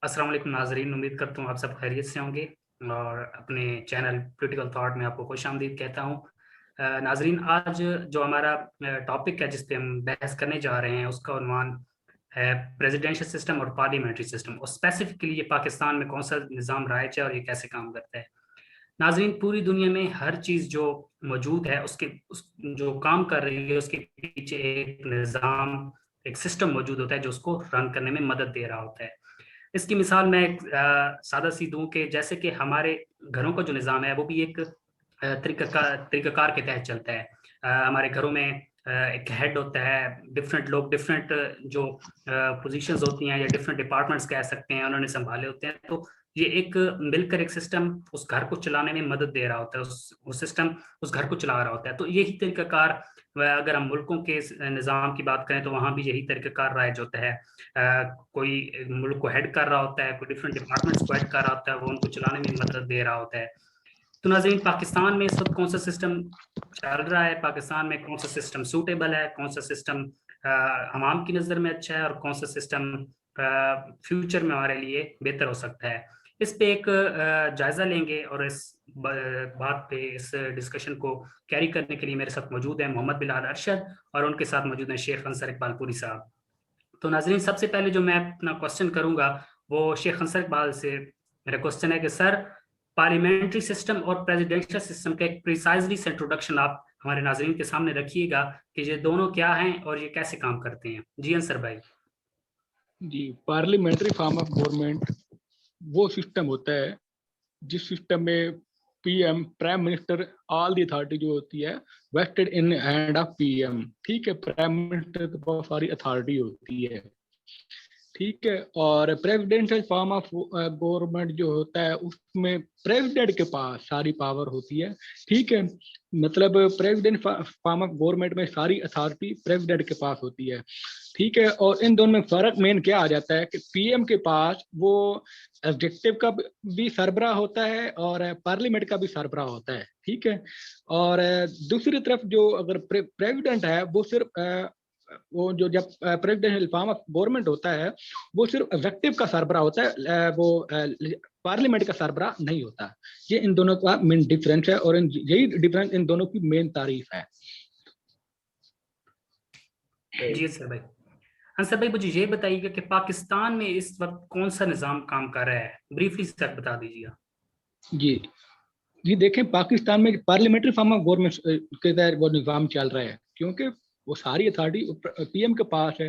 अस्सलाम वालेकुम नाजरीन, उम्मीद करता हूँ आप सब खैरियत से होंगे और अपने चैनल पॉलिटिकल थॉट में आपको खुशामदीद कहता हूँ। नाजरीन, आज जो हमारा टॉपिक है जिस पे हम बहस करने जा रहे हैं उसका उन्वान है प्रेसिडेंशियल सिस्टम और पार्लियामेंट्री सिस्टम, और स्पेसिफिकली ये पाकिस्तान में कौन सा निज़ाम राइज है और ये कैसे काम करता है। नाजरीन, पूरी दुनिया में हर चीज़ जो मौजूद है जो काम कर रही है उसके पीछे एक निज़ाम, एक सिस्टम मौजूद होता है जो उसको रन करने में मदद दे रहा होता है। इसकी मिसाल मैं एक सादा सी दूं कि जैसे कि हमारे घरों का जो निज़ाम है वो भी एक तरीक़ाकार के तहत चलता है। हमारे घरों में एक हेड होता है, डिफरेंट लोग डिफरेंट जो पोजीशंस होती हैं या डिफरेंट डिपार्टमेंट्स कह सकते हैं उन्होंने संभाले होते हैं। तो ये एक मिलकर एक सिस्टम उस घर को चलाने में मदद दे रहा होता है, उस सिस्टम उस घर को चला रहा होता है। तो यही तरीक़ाकार, अगर हम मुल्कों के निज़ाम की बात करें तो वहाँ भी यही तरीक़ाकार राइज होता है। कोई मुल्क को हेड कर रहा होता है, कोई डिफरेंट डिपार्टमेंट्स को हेड कर रहा होता है, वो उनको चलाने में मदद दे रहा होता है। तो नाज़रीन, पाकिस्तान में इस वक्त कौन सा सिस्टम चल रहा है, पाकिस्तान में कौन सा सिस्टम सूटेबल है, कौन सा सिस्टम आवाम की नज़र में अच्छा है और कौन सा सिस्टम फ्यूचर में हमारे लिए बेहतर हो सकता है, इस पे एक जायजा लेंगे। और इस बात पे, इस डिस्कशन को कैरी करने के लिए मेरे साथ मौजूद है मोहम्मद बिलाल अरशद और उनके साथ मौजूद है शेख अंसर इकबालपुरी साहब। तो नाजरीन, सबसे पहले जो मैं अपना क्वेश्चन करूंगा वो शेख अंसर इकबाल से। मेरा क्वेश्चन है कि सर, पार्लियामेंट्री सिस्टम और प्रेसिडेंशियल सिस्टम का एक प्रिसाइजली से इंट्रोडक्शन आप हमारे नाजरीन के सामने रखिएगा कि ये दोनों क्या हैं और ये कैसे काम करते हैं। जी अंसर भाई। जी, पार्लियामेंट्री फॉर्म ऑफ गवर्नमेंट वो सिस्टम होता है जिस सिस्टम में PM prime minister all the authority जो होती है vested in hand of PM. ठीक है, प्राइम मिनिस्टर के पास सारी अथॉरिटी होती है। ठीक है, और प्रेसिडेंशियल फॉर्म ऑफ गवर्नमेंट जो होता है उसमें प्रेसिडेंट के पास सारी पावर होती है। ठीक है, मतलब प्रेसिडेंट फॉर्म ऑफ गवर्नमेंट में सारी अथॉरिटी प्रेसिडेंट के पास होती है। ठीक है, और इन दोनों में फर्क मेन क्या आ जाता है कि पीएम के पास वो एग्जीक्यूटिव का भी सरबराह होता है और पार्लियामेंट का भी सरबराह होता है। ठीक है, और दूसरी तरफ जो अगर प्रेसिडेंट है वो सिर्फ वो जो जब प्रेसिडेंशियल फॉर्म ऑफ गवर्नमेंट होता है वो सिर्फ एग्जीक्यूटिव का सरबराह होता है, वो पार्लियामेंट का सरबराह नहीं होता। ये इन दोनों का मेन डिफरेंस है और यही डिफरेंस इन दोनों की मेन तारीफ है। जी सर भाई। अंसर भाई, मुझे ये बताइएगा कि पाकिस्तान में इस वक्त कौन सा निज़ाम काम कर रहा है, ब्रीफली सर बता दीजिएगा। जी जी, देखें पाकिस्तान में पार्लियामेंट्री फॉर्म ऑफ गवर्नमेंट के तहत वो निज़ाम चल रहा है क्योंकि वो सारी अथॉरिटी पीएम के पास है।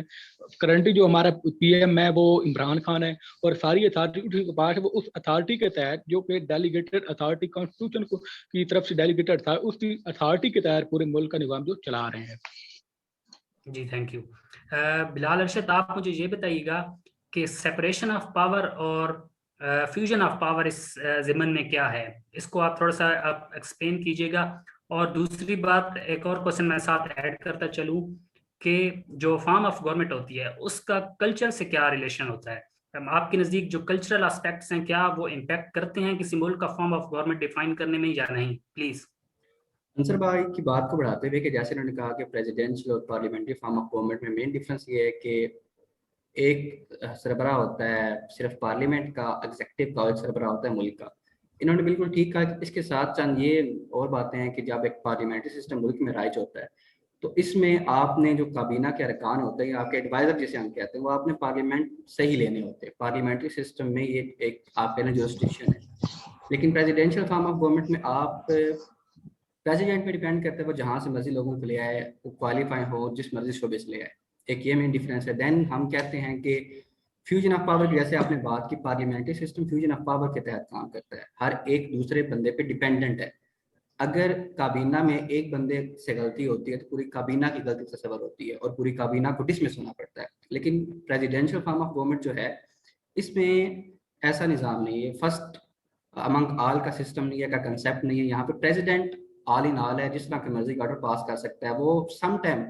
करंटली जो हमारा पीएम है वो इमरान खान है और सारी अथॉरिटी उसके पास है। वो उस अथॉरिटी के तहत जो कि डेलीगेटेड अथॉरिटी कॉन्स्टिट्यूशन को की तरफ से डेलीगेटेड था, उस अथॉरिटी के तहत पूरे मुल्क का निज़ाम जो चला रहे हैं। जी थैंक यू। बिलाल अरशद, आप मुझे ये बताइएगा कि सेपरेशन ऑफ पावर और फ्यूजन ऑफ पावर इस ज़िमन में क्या है, इसको आप थोड़ा सा आप एक्सप्लेन कीजिएगा। और दूसरी बात, एक और क्वेश्चन मैं साथ ऐड करता चलूँ कि जो फॉर्म ऑफ गवर्नमेंट होती है उसका कल्चर से क्या रिलेशन होता है। आपके नज़दीक जो कल्चरल एस्पेक्ट्स हैं, क्या वो इम्पेक्ट करते हैं किसी मुल्क का फॉर्म ऑफ गवर्नमेंट डिफाइन करने में या नहीं? प्लीज़। अंसर भाई की बात को बढ़ाते हुए कि जैसे उन्होंने कहा कि प्रेसिडेंशियल और पार्लियामेंट्री फॉर्म ऑफ गवर्नमेंट में मेन डिफरेंस ये है कि एक सरबराह होता है सिर्फ पार्लियामेंट का, एग्जीक्यूटिव का एक सरबराह होता है मुल्क का। इन्होंने बिल्कुल ठीक कहा। इसके साथ चंद ये और बातें हैं कि जब एक पार्लियामेंट्री सिस्टम मुल्क में राइज होता है तो इसमें आपने जो काबीना के अरकान होते हैं, आपके एडवाइजर जिसे हम कहते हैं, वो आपने पार्लियामेंट से ही लेने होते हैं। पार्लियामेंट्री सिस्टम में ये एक आपके लिए जुरिस्डिक्शन है। लेकिन प्रेसिडेंशियल फॉर्म ऑफ गवर्नमेंट में आप प्रेसिडेंट पे डिपेंड करते हैं, वो जहाँ से मर्जी लोगों को ले आए, वो क्वालिफाई हो जिस मर्जी शोबे से ले आए। एक ये मेन डिफरेंस है। देन हम कहते हैं कि फ्यूजन ऑफ पावर, जैसे आपने बात की, parliamentary system fusion of power के तहत काम करता है। हर एक दूसरे बंदे पे डिपेंडेंट है। अगर काबीना में एक बंदे से गलती होती है तो पूरी काबीना की गलती से सबर होती है और पूरी काबीना को डिसमिस होना पड़ता है। लेकिन प्रेसिडेंशियल फॉर्म ऑफ गवर्नमेंट जो है इसमें ऐसा निज़ाम नहीं है। फर्स्ट अमंग ऑल का सिस्टम नहीं है, का कंसेप्ट नहीं है। यहाँ पे प्रेसिडेंट ऑल इन ऑल है, जिस तरह की मर्जी ऑर्डर पास कर सकता है। वो सम टाइम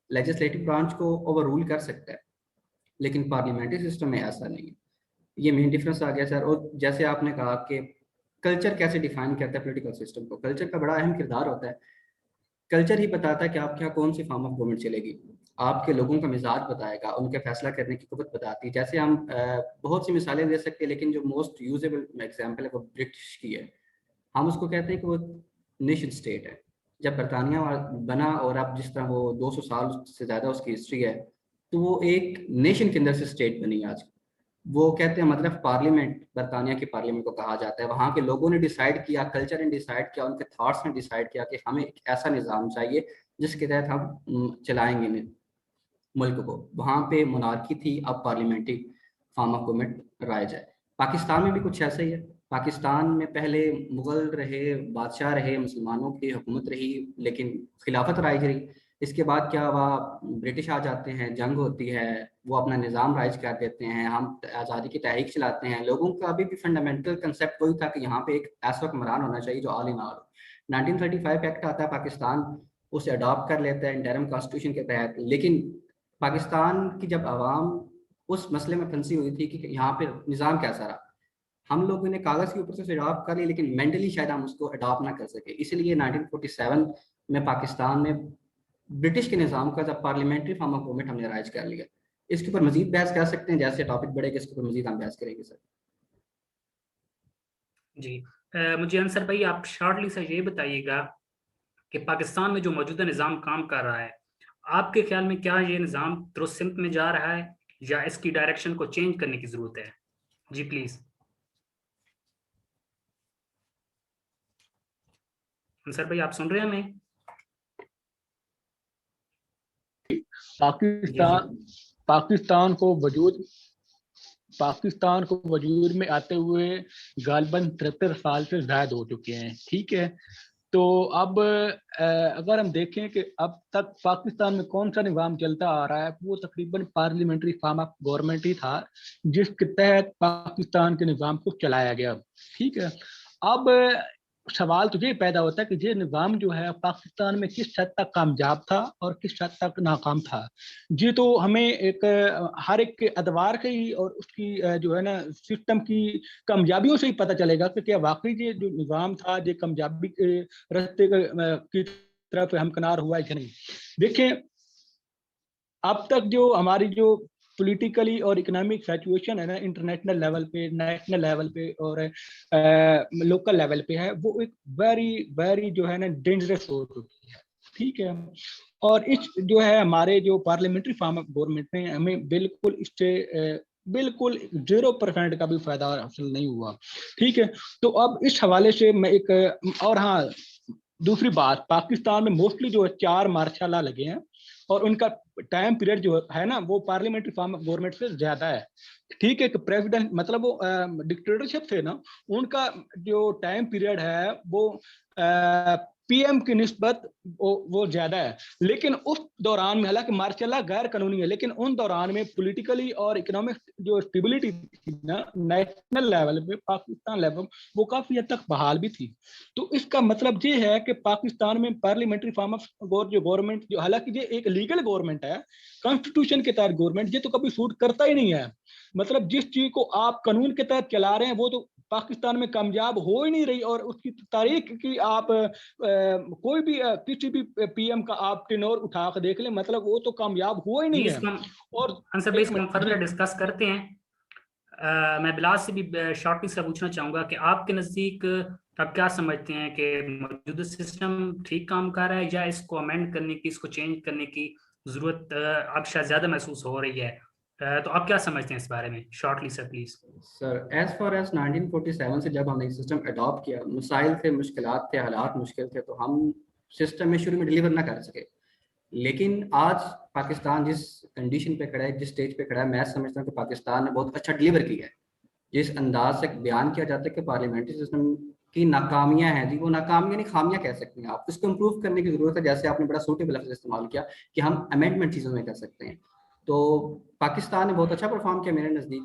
लेजिस्लेटिव ब्रांच को ओवर रूल कर सकता है, लेकिन पार्लियामेंट्री सिस्टम में ऐसा नहीं है। ये मेन डिफरेंस आ गया सर। और जैसे आपने कहा कि कल्चर कैसे डिफाइन करता है पॉलिटिकल सिस्टम को, कल्चर का बड़ा अहम किरदार होता है। कल्चर ही बताता है कि आपके यहाँ कौन सी फॉर्म ऑफ गवर्नमेंट चलेगी, आपके लोगों का मिजाज बताएगा, उनके फैसला करने की कुव्वत बताती है। जैसे हम बहुत सी मिसालें दे सकते हैं, लेकिन जो मोस्ट यूजेबल एग्जाम्पल है वो ब्रिटिश की है। हम उसको कहते हैं कि वो नेशन स्टेट है। जब बरतानिया बना और अब जिस तरह वो 200 साल से ज़्यादा उसकी हिस्ट्री है, तो वो एक नेशन के अंदर से स्टेट बनी आज। वो कहते हैं मतलब पार्लियामेंट, बरतानिया की पार्लियामेंट को कहा जाता है। वहाँ के लोगों ने डिसाइड किया, कल्चर ने डिसाइड किया, उनके थॉट्स ने डिसाइड किया कि हमें एक ऐसा निज़ाम चाहिए जिसके तहत हम चलाएंगे मुल्क को। वहाँ पे मोनार्की थी, अब parliamentary form of government rise है। पाकिस्तान में भी कुछ ऐसा ही है। पाकिस्तान में पहले मुगल रहे, बादशाह रहे, मुसलमानों की हुकूमत रही, लेकिन खिलाफत राइज रही। इसके बाद क्या हुआ, ब्रिटिश आ जाते हैं, जंग होती है, वो अपना निज़ाम राइज कर देते हैं, हम आज़ादी की तहरीक चलाते हैं। लोगों का अभी भी फंडामेंटल कंसेप्ट वही था कि यहाँ पे एक ऐसा हुक्मरान होना चाहिए जो ऑल इन ऑल। 1935 एक्ट आता है, पाकिस्तान उसे अडॉप्ट कर लेता है इंटरिम कॉन्स्टिट्यूशन के तहत। लेकिन पाकिस्तान की जब आवाम उस मसले में फंसी हुई थी कि यहाँ पे निज़ाम कैसा रहा, हम लोगों ने कागज़ के ऊपर से अडॉप्ट कर लिया, लेकिन मेंटली शायद हम उसको अडॉप्ट ना कर सके। इसलिए 1947 में पाकिस्तान में ब्रिटिश के निज़ाम का जब पार्लियामेंट्री फॉर्म ऑफ गवर्नमेंट हमने राइज कर लिया। इसके ऊपर मजीद बहस कर सकते हैं, जैसे टॉपिक बढ़ेगा इसके ऊपर मजीद हम बहस करेंगे सर। जी, मुझे अंसर भाई आप शॉर्टली से ये बताइएगा कि पाकिस्तान में जो मौजूदा निज़ाम काम कर रहा है, आपके ख्याल में क्या ये निज़ाम दुरुस्त सिमत में जा रहा है या इसकी डायरेक्शन को चेंज करने की ज़रूरत है? जी प्लीज़ अंसर भाई, आप सुन रहे हैं हमें? जी जी। पाकिस्तान को वजूद में आते हुए गालिबन 73 साल से ज्यादा हो चुके हैं। ठीक है, तो अब अगर हम देखें कि अब तक पाकिस्तान में कौन सा निज़ाम चलता आ रहा है, वो तकरीबन पार्लियामेंट्री फॉर्म ऑफ गवर्नमेंट ही था जिसके तहत पाकिस्तान के निज़ाम को चलाया गया। ठीक है, अब सवाल तो ये पैदा होता है कि ये निज़ाम जो है पाकिस्तान में किस हद तक कामयाब था और किस हद तक नाकाम था। ये तो हमें एक हर एक के अदवार के ही और उसकी जो है ना सिस्टम की कामयाबियों से ही पता चलेगा कि क्या वाकई ये जो निज़ाम था ये कामयाबी के रास्ते की तरफ हमकिनार हुआ है कि नहीं। देखें, अब तक जो हमारी जो पॉलिटिकली और इकोनॉमिक सिचुएशन है ना, इंटरनेशनल लेवल पे, नेशनल लेवल पे और लोकल लेवल पे है, वो एक वेरी वेरी जो है ना डेंजरस हो चुकी है। ठीक है, और इस जो है हमारे जो पार्लियामेंट्री फॉर्म ऑफ गवर्नमेंट में हमें बिल्कुल इससे बिल्कुल 0% का भी फायदा हासिल नहीं हुआ। ठीक है, तो अब इस हवाले से मैं एक और हाँ, दूसरी बात, पाकिस्तान में मोस्टली जो है 4 मार्शल लॉ लगे हैं और उनका टाइम पीरियड जो है ना वो पार्लियामेंट्री फॉर्म ऑफ गवर्नमेंट से ज्यादा है। ठीक है, कि प्रेसिडेंट मतलब वो डिक्टेटरशिप थे ना, उनका जो टाइम पीरियड है वो पीएम की निस्बत वो ज्यादा है। लेकिन उस दौरान में, हालांकि मार्शल लॉ गैर कानूनी है, लेकिन उन दौरान में पॉलिटिकली और इकोनॉमिक जो स्टेबिलिटी थी ना नेशनल लेवल पे, पाकिस्तान लेवल, वो काफी हद तक बहाल भी थी। तो इसका मतलब ये है कि पाकिस्तान में पार्लियामेंट्री फॉर्म ऑफ जो गवर्नमेंट जो, हालांकि ये एक लीगल गवर्नमेंट है, कॉन्स्टिट्यूशन के तहत गवर्नमेंट, ये तो कभी सूट करता ही नहीं है। मतलब जिस चीज को आप कानून के तहत चला रहे हैं वो तो पाकिस्तान में कामयाब हो ही नहीं रही, और उसकी तारीख की आप कोई भी किसी भी पीएम का आप टेनोर उठा कर देख लें, मतलब वो तो कामयाब हुआ ही जी, नहीं है। इसको और अंसर भाई, एक इसको हम मिनट फर्दर जी, डिस्कस करते हैं। मैं बिलाल से भी शॉर्टली से पूछना चाहूंगा कि आपके नज़दीक आप क्या समझते हैं कि मौजूदा सिस्टम ठीक काम कर रहा है या इसको अमेंड करने की, इसको चेंज करने की जरूरत अब शायद ज्यादा महसूस हो रही है? तो आप क्या समझते हैं इस बारे में? Shortly sir please. Sir as far as 1947 से जब हमने सिस्टम अडॉप्ट किया, मसाइल थे, मुश्किलात थे, हालात मुश्किल थे, तो हम सिस्टम में शुरू में डिलीवर ना कर सके। लेकिन आज पाकिस्तान जिस कंडीशन पे खड़ा है, जिस स्टेज पे खड़ा है, मैं समझता हूँ कि पाकिस्तान ने बहुत अच्छा डिलीवर किया है। जिस अंदाज से बयान किया जाता है कि पार्लियामेंट्री सिस्टम की नाकामियां हैं, जी वो नाकामियां नहीं, खामियां कह सकते हैं आप, इसको इम्प्रूव करने की जरूरत है। जैसे आपने बड़ा सूटेबल लफ्ज़ इस्तेमाल किया कि हम अमेंडमेंट चीज़ों में कर सकते हैं। तो पाकिस्तान ने बहुत अच्छा परफॉर्म किया मेरे नज़दीक।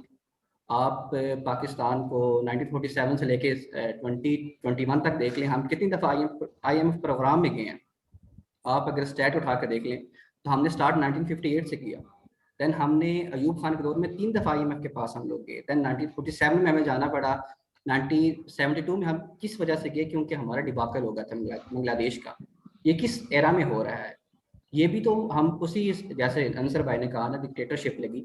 आप पाकिस्तान को 1947 से लेके 2021 तक देख लें, हम कितनी दफ़ा IMF प्रोग्राम में गए हैं। आप अगर स्टैट उठा कर देख लें तो हमने स्टार्ट 1958 से किया। देन हमने अयूब खान के दौर में 3 दफ़ा IMF के पास हम लोग गए। देन 1947 में हमें जाना पड़ा। 1972 में हम किस वजह से गए, क्योंकि हमारा डिबाकल हो गया था बांग्लादेश का। ये किस एरा में हो रहा है। ये भी तो हम उसी, जैसे अंसर भाई ने कहा ना, डिक्टेटरशिप लगी,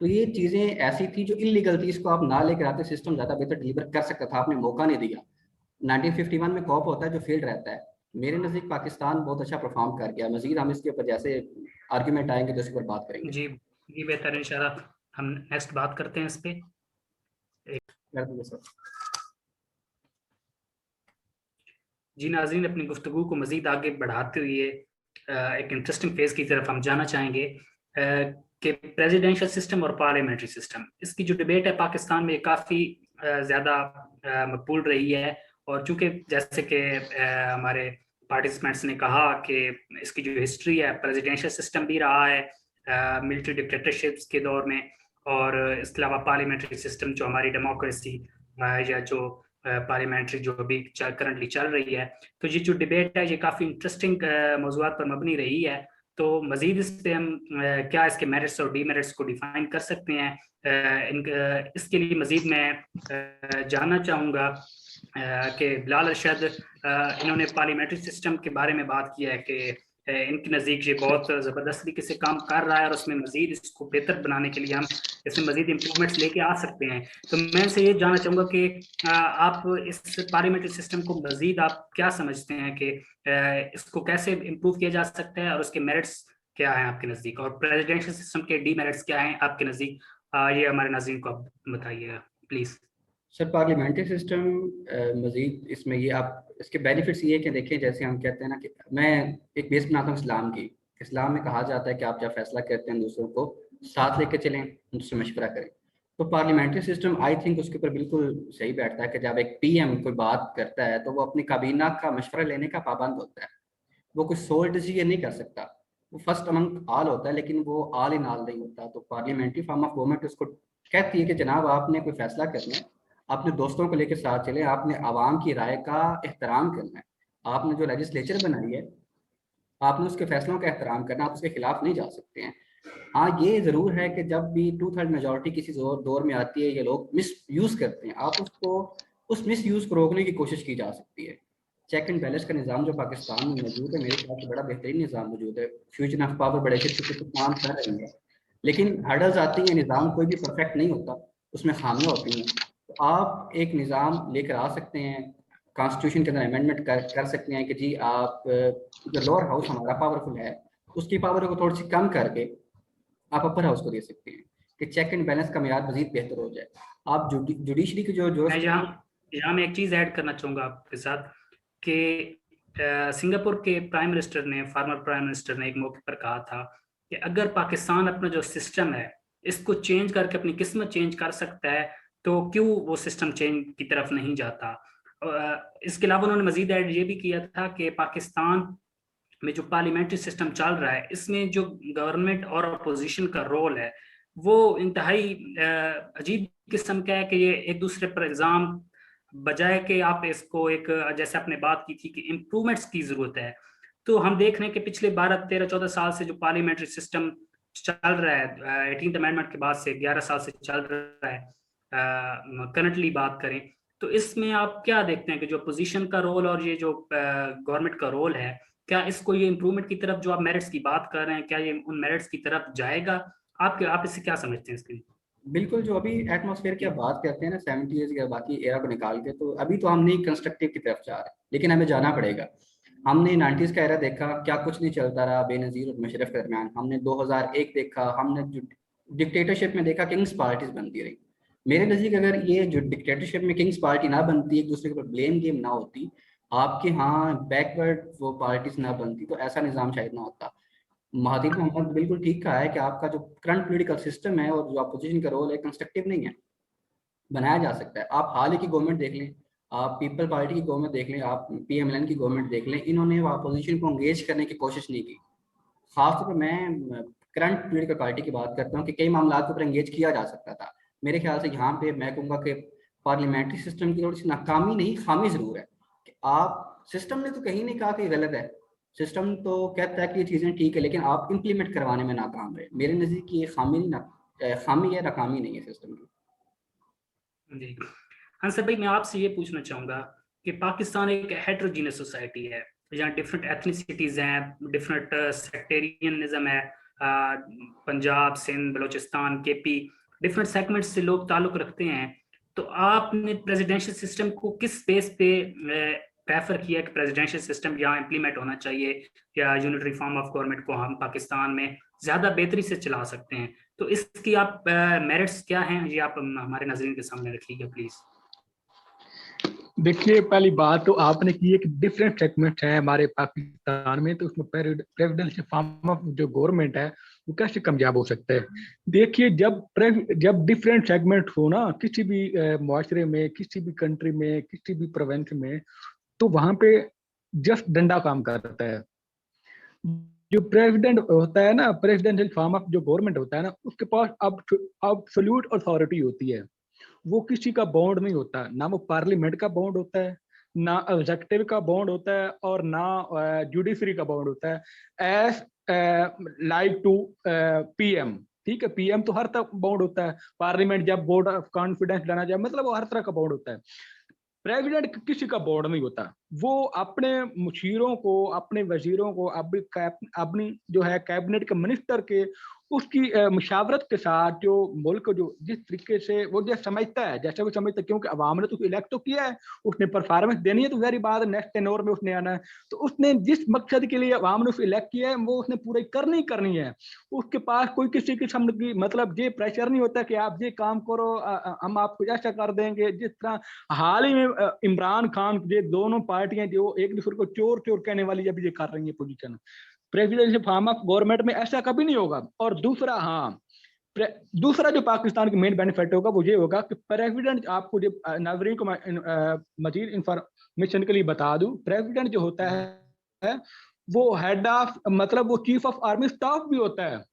तो ये चीजें ऐसी थी जो इलीगल थी, इसको आप ना लेकर आते सिस्टम ज्यादा बेहतर डिलीवर कर सकता था, आपने मौका नहीं दिया। 1951 में कॉप होता है जो फील्ड रहता है, मेरे नज़दीक पाकिस्तान बहुत अच्छा परफॉर्म कर गया। मजीद हम इसके ऊपर जैसे आर्ग्यूमेंट आएंगे तो इसके ऊपर बात करेंगे। जी बेहतर, इंशाल्लाह हम नेक्स्ट बात करते हैं इस पे। कर दीजिए सर। जी नाज़रीन, अपनी गुफ्तगू को मज़ीद आगे बढ़ाते हुए एक इंटरेस्टिंग फेज़ की तरफ हम जाना चाहेंगे कि प्रेसिडेंशियल सिस्टम और पार्लियामेंट्री सिस्टम, इसकी जो डिबेट है पाकिस्तान में काफ़ी ज़्यादा मकबूल रही है। और चूंकि जैसे कि हमारे पार्टिसिपेंट्स ने कहा कि इसकी जो हिस्ट्री है, प्रेसिडेंशियल सिस्टम भी रहा है मिलिट्री डिक्टेटरशिप्स के दौर में, और इसके अलावा पार्लियामेंट्री सिस्टम जो हमारी डेमोक्रेसी या जो पार्लियामेंट्री जो अभी करंटली चल रही है। तो ये जो डिबेट है ये काफ़ी इंटरेस्टिंग मौज़ूआत पर मबनी रही है। तो मजीद इस पे हम क्या इसके मेरिट्स और डीमेरिट्स को डिफाइन कर सकते हैं, इसके लिए मजीद मैं जानना चाहूँगा कि बिलाल अरशद, इन्होंने पार्लियामेंट्री सिस्टम के बारे में बात किया है कि इनके नज़दीक ये बहुत ज़बरदस्त तरीके से काम कर रहा है और उसमें मजीद इसको बेहतर बनाने के लिए हम इसमें मजीद इम्प्रूवमेंट्स लेके आ सकते हैं। तो मैं इनसे ये जानना चाहूँगा कि आप इस पार्लियामेंट्री सिस्टम को मजीद आप क्या समझते हैं कि इसको कैसे इम्प्रूव किया जा सकता है, और उसके मेरिट्स क्या हैं आपके नज़दीक, और प्रेसिडेंशियल सिस्टम के डीमेरिट्स क्या हैं आपके नज़दीक, ये हमारे नाज़रीन को आप बताइएगा प्लीज़। सर पार्लियामेंट्री सिस्टम मजीद इसमें ये आप इसके बेनिफिट्स ये कि देखें, जैसे हम कहते हैं ना कि मैं एक बेस बनाता हूँ इस्लाम की। इस्लाम में कहा जाता है कि आप जब फैसला करते हैं दूसरों को साथ लेके चलें, उनसे मशवरा करें। तो पार्लियामेंट्री सिस्टम आई थिंक उसके ऊपर बिल्कुल सही बैठता है कि जब एक पीएम कोई बात करता है तो वो अपनी काबीना का मशवरा लेने का पाबंद होता है। वो कुछ सोल डिसीजन नहीं कर सकता, वो फर्स्ट अमंग आल होता है, लेकिन वो आल इन आल नहीं होता। तो पार्लियामेंट्री फॉर्म ऑफ गवर्नमेंट उसको कहती है कि जनाब आपने कोई फैसला करना है, आपने दोस्तों को लेकर साथ चले, आपने आवाम की राय का एहतराम करना है, आपने जो लेजिस्लेचर बनाई है आपने उसके फैसलों का एहतराम करना, आप उसके खिलाफ नहीं जा सकते हैं। हाँ ये ज़रूर है कि जब भी 2/3 मेजोरिटी किसी दौर में आती है, ये लोग मिस यूज़ करते हैं, आप उसको उस मिस यूज़ को रोकने की कोशिश की जा सकती है। चेक एंड बैलेंस का निज़ाम जो पाकिस्तान में मौजूद है, मेरे ख्याल से बड़ा बेहतरीन निज़ाम मौजूद है। फ्यूजन ऑफ पावर बड़े अच्छे तरीके से काम कर रही है, लेकिन हर्डल्स आती हैं, निज़ाम कोई भी परफेक्ट नहीं होता, उसमें खामियां होती हैं। तो आप एक निज़ाम लेकर आ सकते हैं, कॉन्स्टिट्यूशन के अंदर अमेंडमेंट कर सकते हैं कि जी आप जो लोअर हाउस हमारा पावरफुल है उसकी पावर को थोड़ी सी कम करके आप अपर हाउस को दे सकते हैं कि चेक एंड बैलेंस का मेयार मजीद बेहतर हो जाए। आप जुडिशरी की जो मैं यहाँ मैं एक चीज़ ऐड करना चाहूँगा आपके साथ कि सिंगापुर के प्राइम मिनिस्टर ने, फॉर्मर प्राइम मिनिस्टर ने एक मौके पर कहा था कि अगर पाकिस्तान अपना जो सिस्टम है इसको चेंज करके अपनी किस्मत चेंज कर सकता है तो क्यों वो सिस्टम चेंज की तरफ नहीं जाता। इसके अलावा उन्होंने मजीद ऐड ये भी किया था कि पाकिस्तान में जो पार्लियामेंट्री सिस्टम चल रहा है इसमें जो गवर्नमेंट और अपोजिशन का रोल है वो इंतहाई अजीब किस्म का है कि ये एक दूसरे पर इल्ज़ाम, बजाय कि आप इसको एक, जैसे आपने बात की थी कि इम्प्रूवमेंट्स की जरूरत है, तो हम देख रहे हैं कि पिछले 12, 13, 14 साल से जो पार्लियामेंट्री सिस्टम चल रहा है 18th अमेंडमेंट के बाद से 11 साल से चल रहा है, करंटली बात करें तो इसमें आप क्या देखते हैं कि जो अपोजिशन का रोल और ये जो गवर्नमेंट का रोल है, क्या इसको ये इम्प्रूवमेंट की तरफ जो आप मेरिट्स की बात कर रहे हैं क्या ये उन मेरिट्स की तरफ जाएगा? आप इससे क्या समझते हैं इसके लिए? बिल्कुल, जो अभी एटमॉस्फेयर की आप बात करते हैं ना 70s या बाकी एरा को निकाल के, तो अभी तो हम नहीं कंस्ट्रक्टिव की तरफ जा रहे हैं, लेकिन हमें जाना पड़ेगा। हमने 90s का एरा देखा, क्या कुछ नहीं चलता रहा बेनज़ीर और मुशर्रफ के दरमियान। हमने 2001 देखा, हमने जो डिक्टेटरशिप में देखा किंग्स पार्टीज बनती रही। मेरे नज़दीक अगर ये जो डिक्टेटरशिप में किंग्स पार्टी ना बनती, एक दूसरे के ऊपर ब्लेम गेम ना होती, आपके यहाँ बैकवर्ड वो पार्टीज ना बनती, तो ऐसा निज़ाम शायद ना होता। महादीर मोहम्मद बिल्कुल ठीक कहा है कि आपका जो करंट पॉलिटिकल सिस्टम है और जो अपोजिशन का रोल है कंस्ट्रक्टिव नहीं है, बनाया जा सकता है। आप हाल ही की गवर्नमेंट देख लें, आप पीपल पार्टी की गवर्नमेंट देख लें, आप पीएमएलएन की गवर्नमेंट देख लें, इन्होंने अपोजिशन को एंगेज करने की कोशिश नहीं की। खासतौर पर मैं करंट पॉलिटिकल पार्टी की बात करता हूँ कि कई मामला के ऊपर एंगेज किया जा सकता था। मेरे ख्याल से यहाँ पे मैं कहूँगा कि पार्लियामेंट्री सिस्टम की थोड़ी सी नाकामी नहीं, खामी जरूर है कि आप सिस्टम ने तो कहीं नहीं कहा कि गलत है, सिस्टम तो कहता है कि ये चीज़ें ठीक है, लेकिन आप इम्प्लीमेंट करवाने में नाकाम रहे। मेरे नज़दीक ये खामी नहीं, खामी है, नाकामी नहीं है सिस्टम की। जी अंसर भाई, मैं आपसे ये पूछना चाहूंगा कि पाकिस्तान एक हेट्रोजीनियस सोसाइटी है, जहाँ डिफरेंट एथनिसिटीज हैं, डिफरेंट सेक्टेरियनिज्म है, Punjab, Sindh, Balochistan, KP, different segments से लोग ताल्लुक रखते हैं, तो आपने प्रेसिडेंशियल सिस्टम को किस बेस पे प्रेफर किया कि प्रेसिडेंशियल सिस्टम यहाँ इम्प्लीमेंट होना चाहिए, या यूनिटरी फॉर्म ऑफ गवर्नमेंट को हम पाकिस्तान में ज्यादा बेहतरी से चला सकते हैं? तो इसकी आप मेरिट्स क्या हैं, ये आप हमारे नाज़रीन के सामने रखिएगा प्लीज। देखिए, पहली बात तो आपने की है कि डिफरेंट सेगमेंट है हमारे पाकिस्तान में, तो उसमें प्रेसिडेंशियल फॉर्म ऑफ जो गवर्नमेंट है वो कैसे कामयाब हो सकता है। देखिए, जब डिफरेंट सेगमेंट हो ना किसी भी मुआशरे में, किसी भी कंट्री में, किसी भी प्रोविंस में, तो वहां पे जस्ट डंडा काम करता है। जो प्रेसिडेंट होता है ना, प्रेसिडेंशियल फॉर्म ऑफ जो गवर्नमेंट होता है ना, उसके पास अब एब्सोल्यूट अथॉरिटी होती है। वो किसी का बाउंड नहीं होता, ना वो पार्लियामेंट का बाउंड होता है, ना एग्जीक्यूटिव का बाउंड होता है, और ना जुडिशरी का बाउंड होता है। एज लाइक टू पीएम, ठीक है, पीएम तो हर तक बाउंड होता है। पार्लियामेंट जब वोट ऑफ कॉन्फिडेंस लाना जाए, मतलब वो हर तरह का बाउंड होता है। प्रेसिडेंट किसी का बोर्ड नहीं होता, वो अपने मुशीरों को, अपने वजीरों को, अपनी जो है कैबिनेट के मिनिस्टर के, उसकी मुशावरत के साथ जो मुल्क जो जिस तरीके से वो जो समझता है, जैसे वो समझता है, क्योंकि अवाम ने तो इलेक्ट तो किया है, उसने परफॉर्मेंस देनी है, तो वेरी बात नेक्स्ट टेन्योर में उसने आना है। तो उसने जिस मकसद के लिए अवाम ने उसे इलेक्ट किया है, वो उसने पूरी करनी है। उसके पास कोई किसी किस्म की मतलब ये प्रेशर नहीं होता कि आप ये काम करो, हम आपको ऐसा कर देंगे। जिस तरह हाल ही में इमरान खान, ये दोनों पार्टियां जो एक दूसरे को चोर चोर कहने वाली जब ये कर रही है position, presidential form of government में ऐसा कभी नहीं होगा। और दूसरा, हाँ, दूसरा जो पाकिस्तान का मेन बेनिफिट होगा वो ये होगा कि प्रेसिडेंट, आपको जो नाजरीन को मजीद इंफॉर्मेशन के लिए बता दूं, प्रेसिडेंट जो होता है वो हेड ऑफ, मतलब वो चीफ ऑफ आर्मी स्टाफ भी होता है।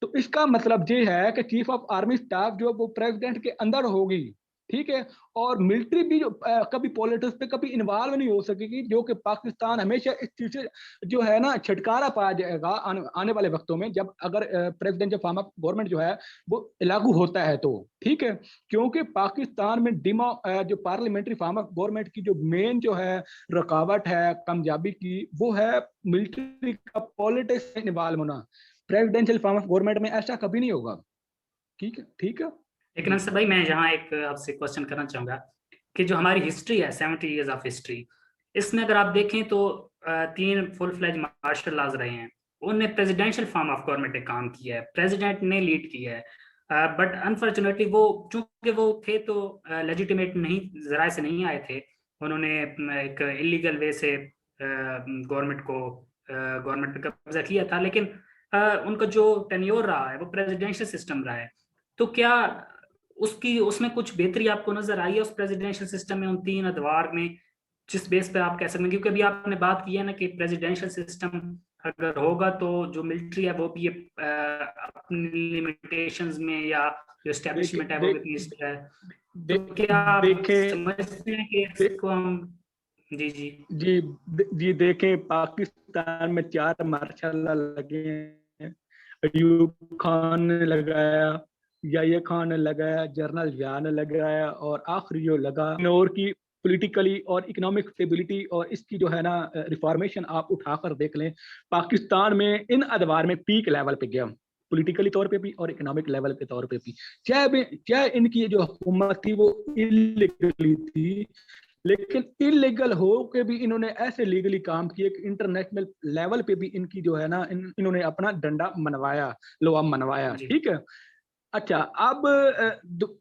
तो इसका मतलब ये है कि चीफ ऑफ आर्मी स्टाफ जो वो प्रेसिडेंट के अंदर होगी, ठीक है। और मिलिट्री भी जो कभी पॉलिटिक्स पे कभी इन्वॉल्व नहीं हो सकेगी, जो कि पाकिस्तान हमेशा इस चीज से जो है ना छुटकारा पाया जाएगा आने वाले वक्तों में, जब अगर प्रेसिडेंशियल फॉर्म ऑफ गवर्नमेंट जो है वो लागू होता है तो, ठीक है। क्योंकि पाकिस्तान में जो पार्लियामेंट्री फॉर्म ऑफ गवर्नमेंट की जो मेन जो है रुकावट है कामयाबी की, वो है मिलिट्री का पॉलिटिक्स में इन्वॉल्व होना। प्रेसिडेंशियल फॉर्म ऑफ गवर्नमेंट में ऐसा कभी नहीं होगा, ठीक है, ठीक है। लेकिन अंसर भाई, मैं यहाँ एक आपसे क्वेश्चन करना चाहूंगा कि जो हमारी हिस्ट्री है, 70 ईयर्स ऑफ हिस्ट्री, इसमें अगर आप देखें तो 3 फुल फ्लेज मार्शल लॉज रहे हैं, उनने प्रेसिडेंशियल फॉर्म ऑफ गवर्नमेंट ने काम किया है, प्रेसिडेंट ने लीड किया है। बट अनफॉर्चुनेटली वो, चूंकि वो थे तो लेजिटिमेट नहीं, जराए से नहीं आए थे, उन्होंने एक इलीगल वे से गवर्नमेंट पे कब्जा किया था। लेकिन उनका जो टेन्योर रहा है वो प्रेसिडेंशियल सिस्टम रहा है। तो क्या उसकी उसमें कुछ बेहतरी आपको नजर आई है उस प्रेसिडेंशियल सिस्टम में, उन 3 अदवार में, जिस बेस पे आप कह सकते हैं? क्योंकि अभी आपने बात की है ना कि प्रेसिडेंशियल सिस्टम अगर होगा तो जो मिलिट्री है वो भी अपनी लिमिटेशंस में, या जो एस्टेब्लिशमेंट है वो भी अपनी तो क्या आप समझते हैं कि इसको हम? जी जी जी जी, देखें, पाकिस्तान में 4 मार्शल लगे हैं। अयूब खान ने लगाया, याह्या खान ने लगाया, जनरल जिया ने लगाया, और आखिरी जो लगा और की पॉलिटिकली और इकोनॉमिक स्टेबिलिटी और इसकी जो है ना रिफॉर्मेशन आप उठाकर देख लें, पाकिस्तान में इन अदवार में पीक लेवल पे गया, पॉलिटिकली तौर पे भी और इकोनॉमिक लेवल के तौर पे भी। चाहे इनकी जो हुकूमत थी वो इलीगली थी, लेकिन इलीगल हो के भी इन्होंने ऐसे लीगली काम किए कि इंटरनेशनल लेवल पे भी इनकी जो है ना इन्होंने अपना डंडा मनवाया, लोहा मनवाया, ठीक है। अच्छा, अब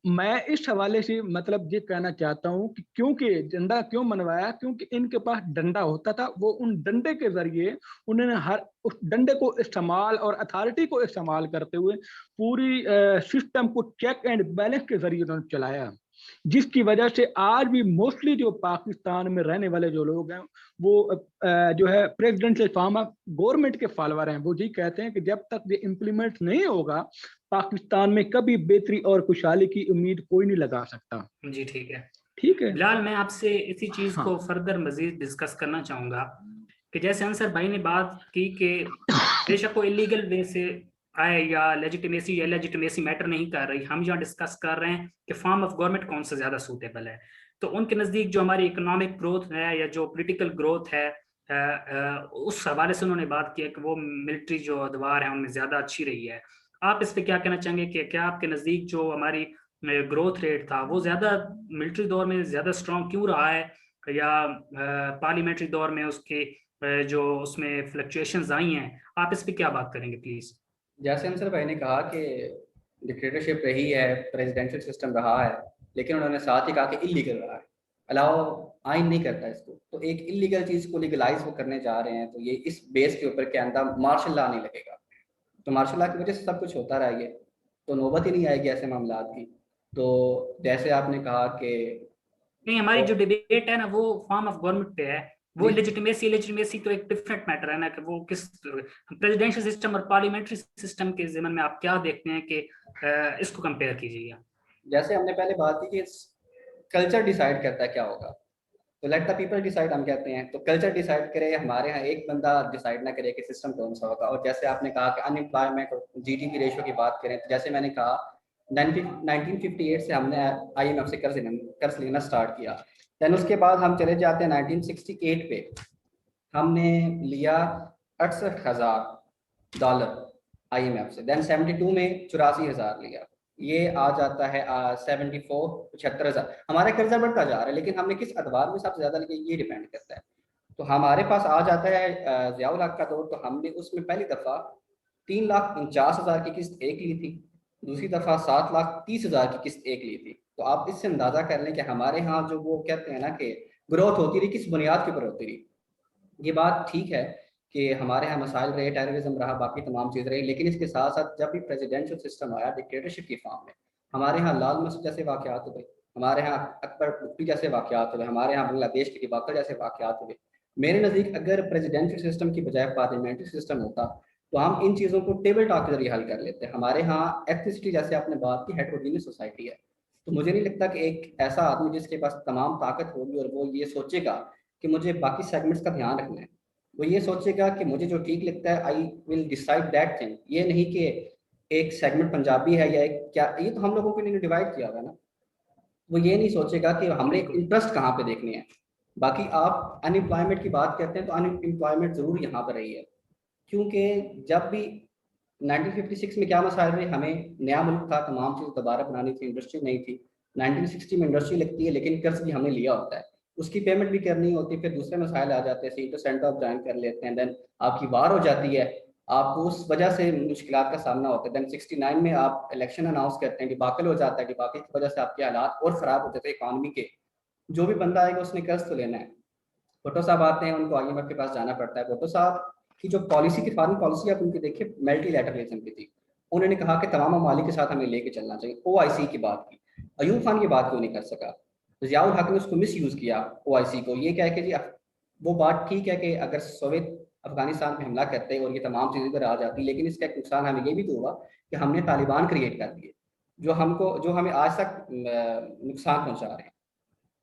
मैं इस हवाले से मतलब ये कहना चाहता हूँ कि क्योंकि डंडा क्यों मनवाया, क्योंकि इनके पास डंडा होता था, वो उन डंडे के जरिए उन्होंने हर उस डंडे को इस्तेमाल और अथॉरिटी को इस्तेमाल करते हुए पूरी सिस्टम को चेक एंड बैलेंस के जरिए उन्होंने चलाया, जिसकी वजह से आज भी मोस्टली जो पाकिस्तान में रहने वाले जो लोग हैं वो जो है प्रेसिडेंशियल फॉर्म ऑफ गवर्नमेंट के फॉलोअर हैं। वो जी कहते हैं कि जब तक ये इम्प्लीमेंट नहीं होगा पाकिस्तान में कभी बेहतरी और खुशहाली की उम्मीद कोई नहीं लगा सकता। जी, ठीक है, ठीक है। बिलाल, मैं आपसे इसी चीज हाँ, को फर्दर मजीद डिस्कस करना चाहूंगा कि जैसे अंसर भाई ने बात की कि बेशक वो इलीगल वे से आए या लेजिटिमेसी मैटर नहीं कर रही, हम यहाँ डिस्कस कर रहे हैं कि फॉर्म ऑफ गवर्नमेंट कौन सा ज्यादा सूटेबल है। तो उनके नजदीक जो हमारी इकोनॉमिक ग्रोथ है या जो पॉलिटिकल ग्रोथ है उस हवाले से उन्होंने बात की है कि वो मिलिट्री जो अदवार है उनमें ज्यादा अच्छी रही है। आप इस पे क्या कहना चाहेंगे कि क्या आपके नजदीक जो हमारी ग्रोथ रेट था वो ज्यादा मिलिट्री दौर में ज्यादा स्ट्रांग क्यों रहा है, या पार्लियामेंट्री दौर में उसके जो उसमें फ्लक्चुएशंस आई हैं? आप इस पे क्या बात करेंगे प्लीज? जैसे अंसर भाई ने कहा कि डिक्टेटरशिप रही है, प्रेसिडेंशियल सिस्टम रहा है, लेकिन उन्होंने साथ ही कहा कि इलीगल रहा है, अलाउ आइन नहीं करता इसको। तो एक इलीगल चीज को लीगलाइज वो करने जा रहे हैं, तो ये इस बेस के ऊपर के अंदर मार्शल लॉ नहीं लगेगा। तो मार्शल लॉ की वजह से सब कुछ होता रहा है, तो नौबत ही नहीं आएगी ऐसे मामलात की। तो जैसे आपने कहा कि नहीं, हमारी जो डिबेट है ना वो फॉर्म ऑफ गवर्नमेंट पे है। वो जी लेजिटिमेसी लेजिटिमेसी तो एक डिफरेंट मैटर है ना, कि वो किस प्रेसिडेंशियल सिस्टम और पार्लियामेंट्री सिस्टम के ज़िम्मन में आप क्या देखते हैं कि इसको कंपेयर कीजिएगा। जैसे हमने पहले बात की कि कल्चर डिसाइड करता है क्या होगा, तो लेट द पीपल डिसाइड हम कहते हैं। तो कल्चर डिसाइड करे, हमारे यहाँ एक बंदा डिसाइड ना करे कि सिस्टम कौन सा होगा। और जैसे आपने कहा कि अनएम्प्लॉयमेंट और जीडीपी रेशियो की बात करें, तो जैसे मैंने कहा 1958 से हमने IMF से कर्ज लेना स्टार्ट किया। देन उसके बाद हम चले जाते हैं 1968 पे, हमने लिया $68,000 IMF से। देन 72 में 84,000 लिया, ये आ जाता है 74 75,000। हमारा कर्जा बढ़ता जा रहा है, लेकिन हमने किस अदवार में सबसे ज्यादा लिया ये डिपेंड करता है। तो हमारे पास आ जाता है ज़ियाउल हक का दौर, तो हमने उसमें पहली दफा 3,49,000 की किस्त एक ली थी, दूसरी दफा 7,30,000 की किस्त एक ली थी। तो आप इससे अंदाजा कर लें कि हमारे यहाँ जो वो कहते हैं ना कि ग्रोथ होती रही, किस बुनियाद के ऊपर होती रही। ये बात ठीक है कि हमारे यहाँ मसाइल रहे, टेररिज्म रहा, बाकी तमाम चीज़ रही, लेकिन इसके साथ साथ जब भी प्रेसिडेंशियल सिस्टम आया डिक्टेटरशिप की फॉर्म में, हमारे यहाँ लाल मस्जिद जैसे वाक़यात हुए, हमारे यहाँ अकबर बुट्टी जैसे वाक़यात हुए, हमारे यहाँ बांग्लादेश की डिबाकर जैसे वाक़यात हुए। मेरे नज़दीक अगर प्रेसिडेंशियल सिस्टम की बजाय पार्लियामेंट्री सिस्टम होता, तो हम इन चीज़ों को टेबल टॉक के जरिए हल कर लेते हैं। हमारे यहाँ एथनिसिटी जैसे आपने बात की, हेटेरोजेनियस सोसाइटी है, तो मुझे नहीं लगता कि एक ऐसा आदमी जिसके पास तमाम ताकत होगी और वो ये सोचेगा कि मुझे बाकी सेगमेंट्स का ध्यान रखना है, वो ये सोचेगा कि मुझे जो ठीक लगता है I will decide that thing. ये नहीं कि एक सेगमेंट पंजाबी है या एक क्या, ये तो हम लोगों को इन्होंने डिवाइड किया हुआ है ना। वो ये नहीं सोचेगा कि हमने बिल्कुल। इंटरेस्ट कहाँ पे देखने हैं। बाकी आप अनएम्प्लॉयमेंट की बात करते हैं, तो अनएम्प्लॉयमेंट जरूर यहाँ पर रही है, क्योंकि जब भी 1956 में क्या मसाइल रहे, हमें नया मुल्क था, तमाम चीज़ दोबारा बनानी थी, इंडस्ट्री नहीं थी। 1960 में इंडस्ट्री लगती है, लेकिन कर्ज भी हमने लिया होता है, उसकी पेमेंट भी करनी होती है, फिर दूसरे मसाइल आ जाते हैं, सीटो सेंटर ऑफ ज्वाइन कर लेते हैं, देन आपकी वार हो जाती है, आपको उस वजह से मुश्किलात का सामना होता है। देन 69 में आप इलेक्शन अनाउंस करते हैं, डिबाकल हो जाता है, डिबाकल की वजह से आपके हालात और ख़राब हो जाते हैं इकॉनमी के। जो भी बंदा आएगा उसने कर्ज तो लेना है। भुट्टो साहब आते हैं, उनको IMF के पास जाना पड़ता है। भुट्टो साहब की जो पॉलिसी की फॉरेन पॉलिसी आप उनकी देखिए मल्टीलैटरलिज्म की थी। उन्होंने कहा कि तमाम ममालिक के साथ हमें लेके चलना चाहिए। OIC की बात की, अयूब खान की बात क्यों नहीं कर सका? ज़ियाउल हक ने उसको मिस यूज़ किया OIC को, ये कह के जी वो बात ठीक है कि अगर सोवियत अफगानिस्तान पे हमला करते और ये तमाम चीज़ें इधर आ जाती, लेकिन इसका एक नुकसान हमें ये भी तो हुआ कि हमने तालिबान क्रिएट कर दिए, जो हमें आज तक नुकसान पहुंचा रहे हैं।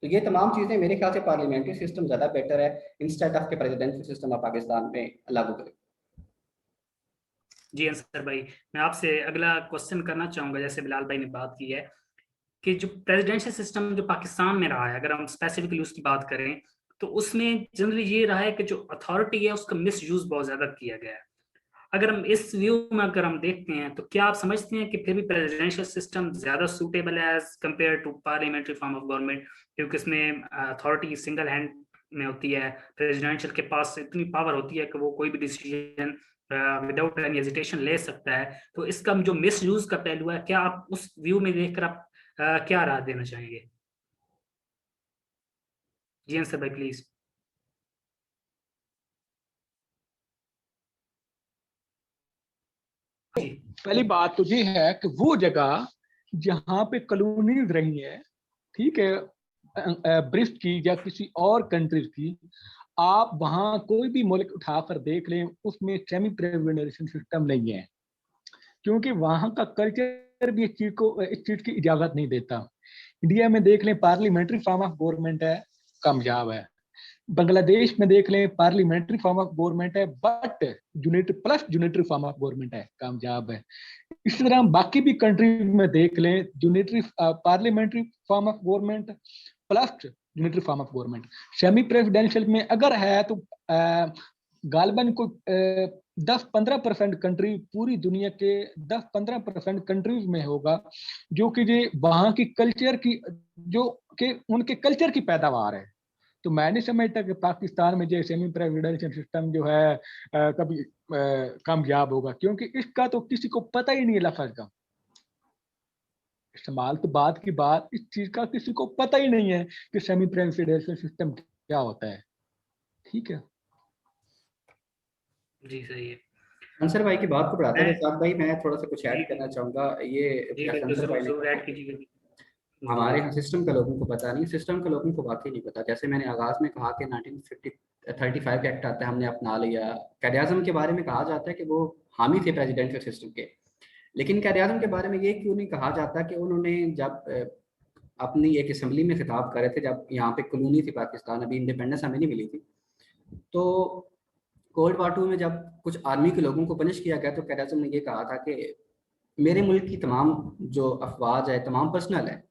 तो ये तमाम चीज़ें मेरे ख्याल से पार्लियामेंट्री सिस्टम ज़्यादा बेटर है इंस्टेड ऑफ के प्रेसिडेंशियल सिस्टम ऑफ पाकिस्तान में लागू करें। जी अंसर भाई, मैं आपसे अगला क्वेश्चन करना चाहूंगा। जैसे बिलाल भाई ने बात की है कि जो प्रेसिडेंशियल सिस्टम जो पाकिस्तान में रहा है, अगर हम स्पेसिफिकली उसकी बात करें, तो उसमें जनरली ये रहा है कि जो अथॉरिटी है उसका मिस यूज बहुत ज्यादा किया गया है। अगर हम इस व्यू में अगर हम देखते हैं, तो क्या आप समझते हैं कि फिर भी प्रेसिडेंशियल सिस्टम ज्यादा सूटेबल है as compare to parliamentary form of government? क्योंकि इसमें अथॉरिटी सिंगल हैंड में होती है, प्रेसिडेंशियल के पास इतनी पावर होती है कि वो कोई भी डिसीजन विदाउट एनी हेजिटेशन ले सकता है। तो इसका जो मिस यूज का पहलू है, क्या आप उस व्यू में देखकर आप क्या राय देना चाहेंगे? जी आंसर भाई प्लीज। जी पहली बात तो ये है कि वो जगह जहाँ पे कॉलोनीज रही है, ठीक है, ब्रिटिश की या किसी और कंट्रीज की, आप वहाँ कोई भी मुल्क उठाकर देख लें, उसमें सेमी प्रेसिडेंशियल सिस्टम नहीं है, क्योंकि वहाँ का कल्चर भी इस चीज की इजाजत नहीं देता। इंडिया में देख लें पार्लियामेंट्री फॉर्म ऑफ गवर्नमेंट है, कामयाब है। बांग्लादेश में देख लें पार्लियामेंट्री फॉर्म ऑफ गवर्नमेंट है, but unitary form of government है, कामयाब है। इसी तरह हम बाकी भी कंट्री में देख लें, unitary parliamentary form of government plus unitary form of government. Semi presidential में अगर है तो गालिबन को 10-15% कंट्री, पूरी दुनिया के 10-15% कंट्रीज में होगा जो कि ये वहाँ की कल्चर की, जो कि उनके कल्चर की पैदावार है। तो मैं नहीं समझता कि पाकिस्तान में जो सेमी प्रेसिडेंशियल सिस्टम जो है कभी कामयाब होगा, क्योंकि इसका तो किसी को पता ही नहीं है लफ्ज का इस्तेमाल। तो बात की बात, इस चीज का किसी को पता ही नहीं है कि सेमी प्रेसिडेंशियल सिस्टम क्या होता है। ठीक है जी सही है। अंसर भाई की बात को बढ़ाते हुए मैं साथ भाई मैं थोड़ा सा कुछ ऐड जी करना चाहूंगा। ये जी जैसे बिल्कुल, अंसर जरूर भाई ने जरूर कहा ऐड कीजिएगा। जी हमारे यहाँ सिस्टम का लोगों को पता नहीं, सिस्टम का लोगों को वाकई नहीं पता। जैसे मैंने आगाज में कहा कि 1935 एक्ट आता है, हमने अपना लिया। कैड-ए-आज़म के बारे में कहा जाता है कि वो हामी थे प्रेसिडेंशियल सिस्टम के, लेकिन कैड-ए-आज़म के बारे में ये क्यों नहीं कहा जाता कि उन्होंने जब अपनी एक असेंबली में खिताब कर रहे थे, जब यहाँ पे कॉलोनी थी पाकिस्तान, अभी इंडिपेंडेंस हमें नहीं मिली थी, तो कोल्ड वार 2 में जब कुछ आर्मी के लोगों को पनिश किया गया तो कैड-ए-आज़म ने ये कहा था कि मेरे मुल्क की तमाम जो अफवाज है, तमाम पर्सनल है,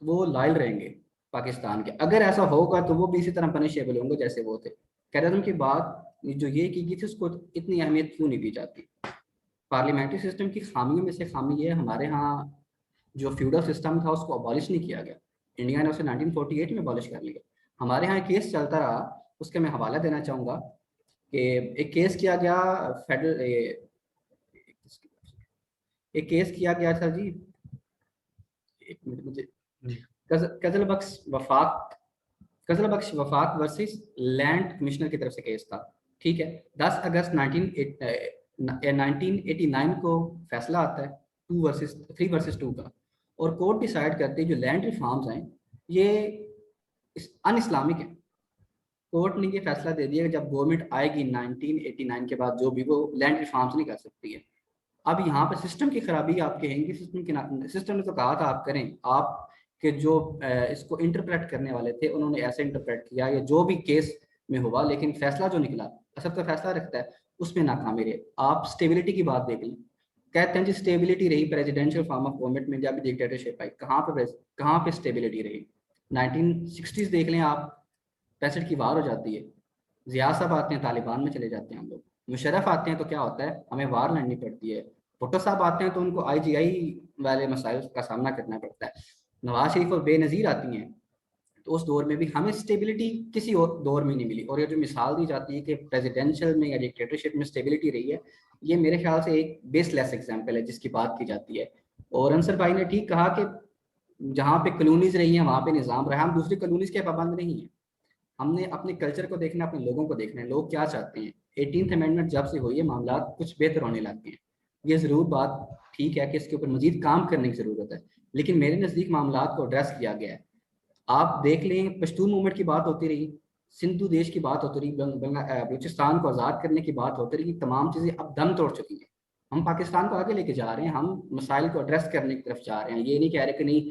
वो लॉयल रहेंगे पाकिस्तान के। अगर ऐसा होगा तो वो भी इसी तरह पनिशेबल होंगे जैसे वो थे। कैड-ए-आज़म की बात जो ये की गई थी उसको इतनी अहमियत क्यों नहीं दी जाती। पार्लियामेंट्री सिस्टम की खामियों में से खामी ये, हमारे यहाँ जो फ्यूडल सिस्टम था उसको अबॉलिश नहीं किया गया। इंडिया ने उसे 1948 में अबॉलिश कर लिया। हमारे यहाँ केस चलता रहा, उसका मैं हवाला देना चाहूँगा कि एक केस किया गया फेडरल, एक केस किया गया था जी, एक मिनट मुझे, जी कजल बख्श वफाक, कजल बख्श वफाक वर्सेस लैंड कमिश्नर की तरफ से केस था। ठीक है, 10 अगस्त 1989 को फैसला आता है 3 वर्सेस 2 का, और कोर्ट डिसाइड करती है जो लैंड रिफॉर्म्स हैं ये अन इस्लामिक है। कोर्ट ने ये फैसला दे दिया कि जब गवर्नमेंट आएगी 1989 के बाद जो भी, वो लैंड रिफॉर्म्स नहीं कर सकती है। अब यहाँ पर सिस्टम की खराबी आप कहेंगे, सिस्टम ने तो कहा था आप करें, आप के जो इसको इंटरप्रेट करने वाले थे उन्होंने ऐसे इंटरप्रेट किया, या जो भी केस में हुआ, लेकिन फैसला जो निकला, असर तो फैसला रखता है, उसमें नाकामी रहे। आप स्टेबिलिटी की बात देख लें, कहते हैं जी स्टेबिलिटी रही प्रेसिडेंशियल फॉर्म ऑफ गवर्नमेंट में जब डिक्टेटरशिप आई। कहाँ पे स्टेबिलिटी रही? 1960s देख लें आप, 65 की वार हो जाती है, जिया साहब आते हैं, तालिबान में चले जाते हैं हम लोग, मुशर्रफ आते हैं तो क्या होता है, हमें वार लड़नी पड़ती है, भुट्टो साहब आते हैं तो उनको IGI वाले मसाइल का सामना करना पड़ता है, नवाज शरीफ और बेनज़ीर आती हैं, तो उस दौर में भी हमें स्टेबिलिटी किसी और दौर में नहीं मिली। और ये जो मिसाल दी जाती है कि प्रेसिडेंशियल में या डिक्टेटरशिप में स्टेबिलिटी रही है, ये मेरे ख्याल से एक बेसलेस एग्जाम्पल है जिसकी बात की जाती है। और अंसर भाई ने ठीक कहा कि जहाँ पे कॉलोनीज रही हैं वहाँ पे निज़ाम रहा, हम दूसरी कॉलोनीज के पाबंद नहीं है। हमने अपने कल्चर को देखना, अपने लोगों को देखना है, लोग क्या चाहते हैं। 18th अमेंडमेंट जब से हुई है मामला कुछ बेहतर होने लग गए हैं। ये ज़रूर बात ठीक है कि इसके ऊपर मजीद काम करने की ज़रूरत है, लेकिन मेरे नज़दीक मामला को एड्रेस किया गया है। आप देख लें, पश्तून मूवमेंट की बात होती रही, सिंधु देश की बात होती रही, बलूचिस्तान को आज़ाद करने की बात होती रही, तमाम चीज़ें अब दम तोड़ चुकी हैं। हम पाकिस्तान को आगे लेके जा रहे हैं, हम मसाइल को एड्रेस करने की तरफ जा रहे हैं। ये नहीं कह रहे कि नहीं,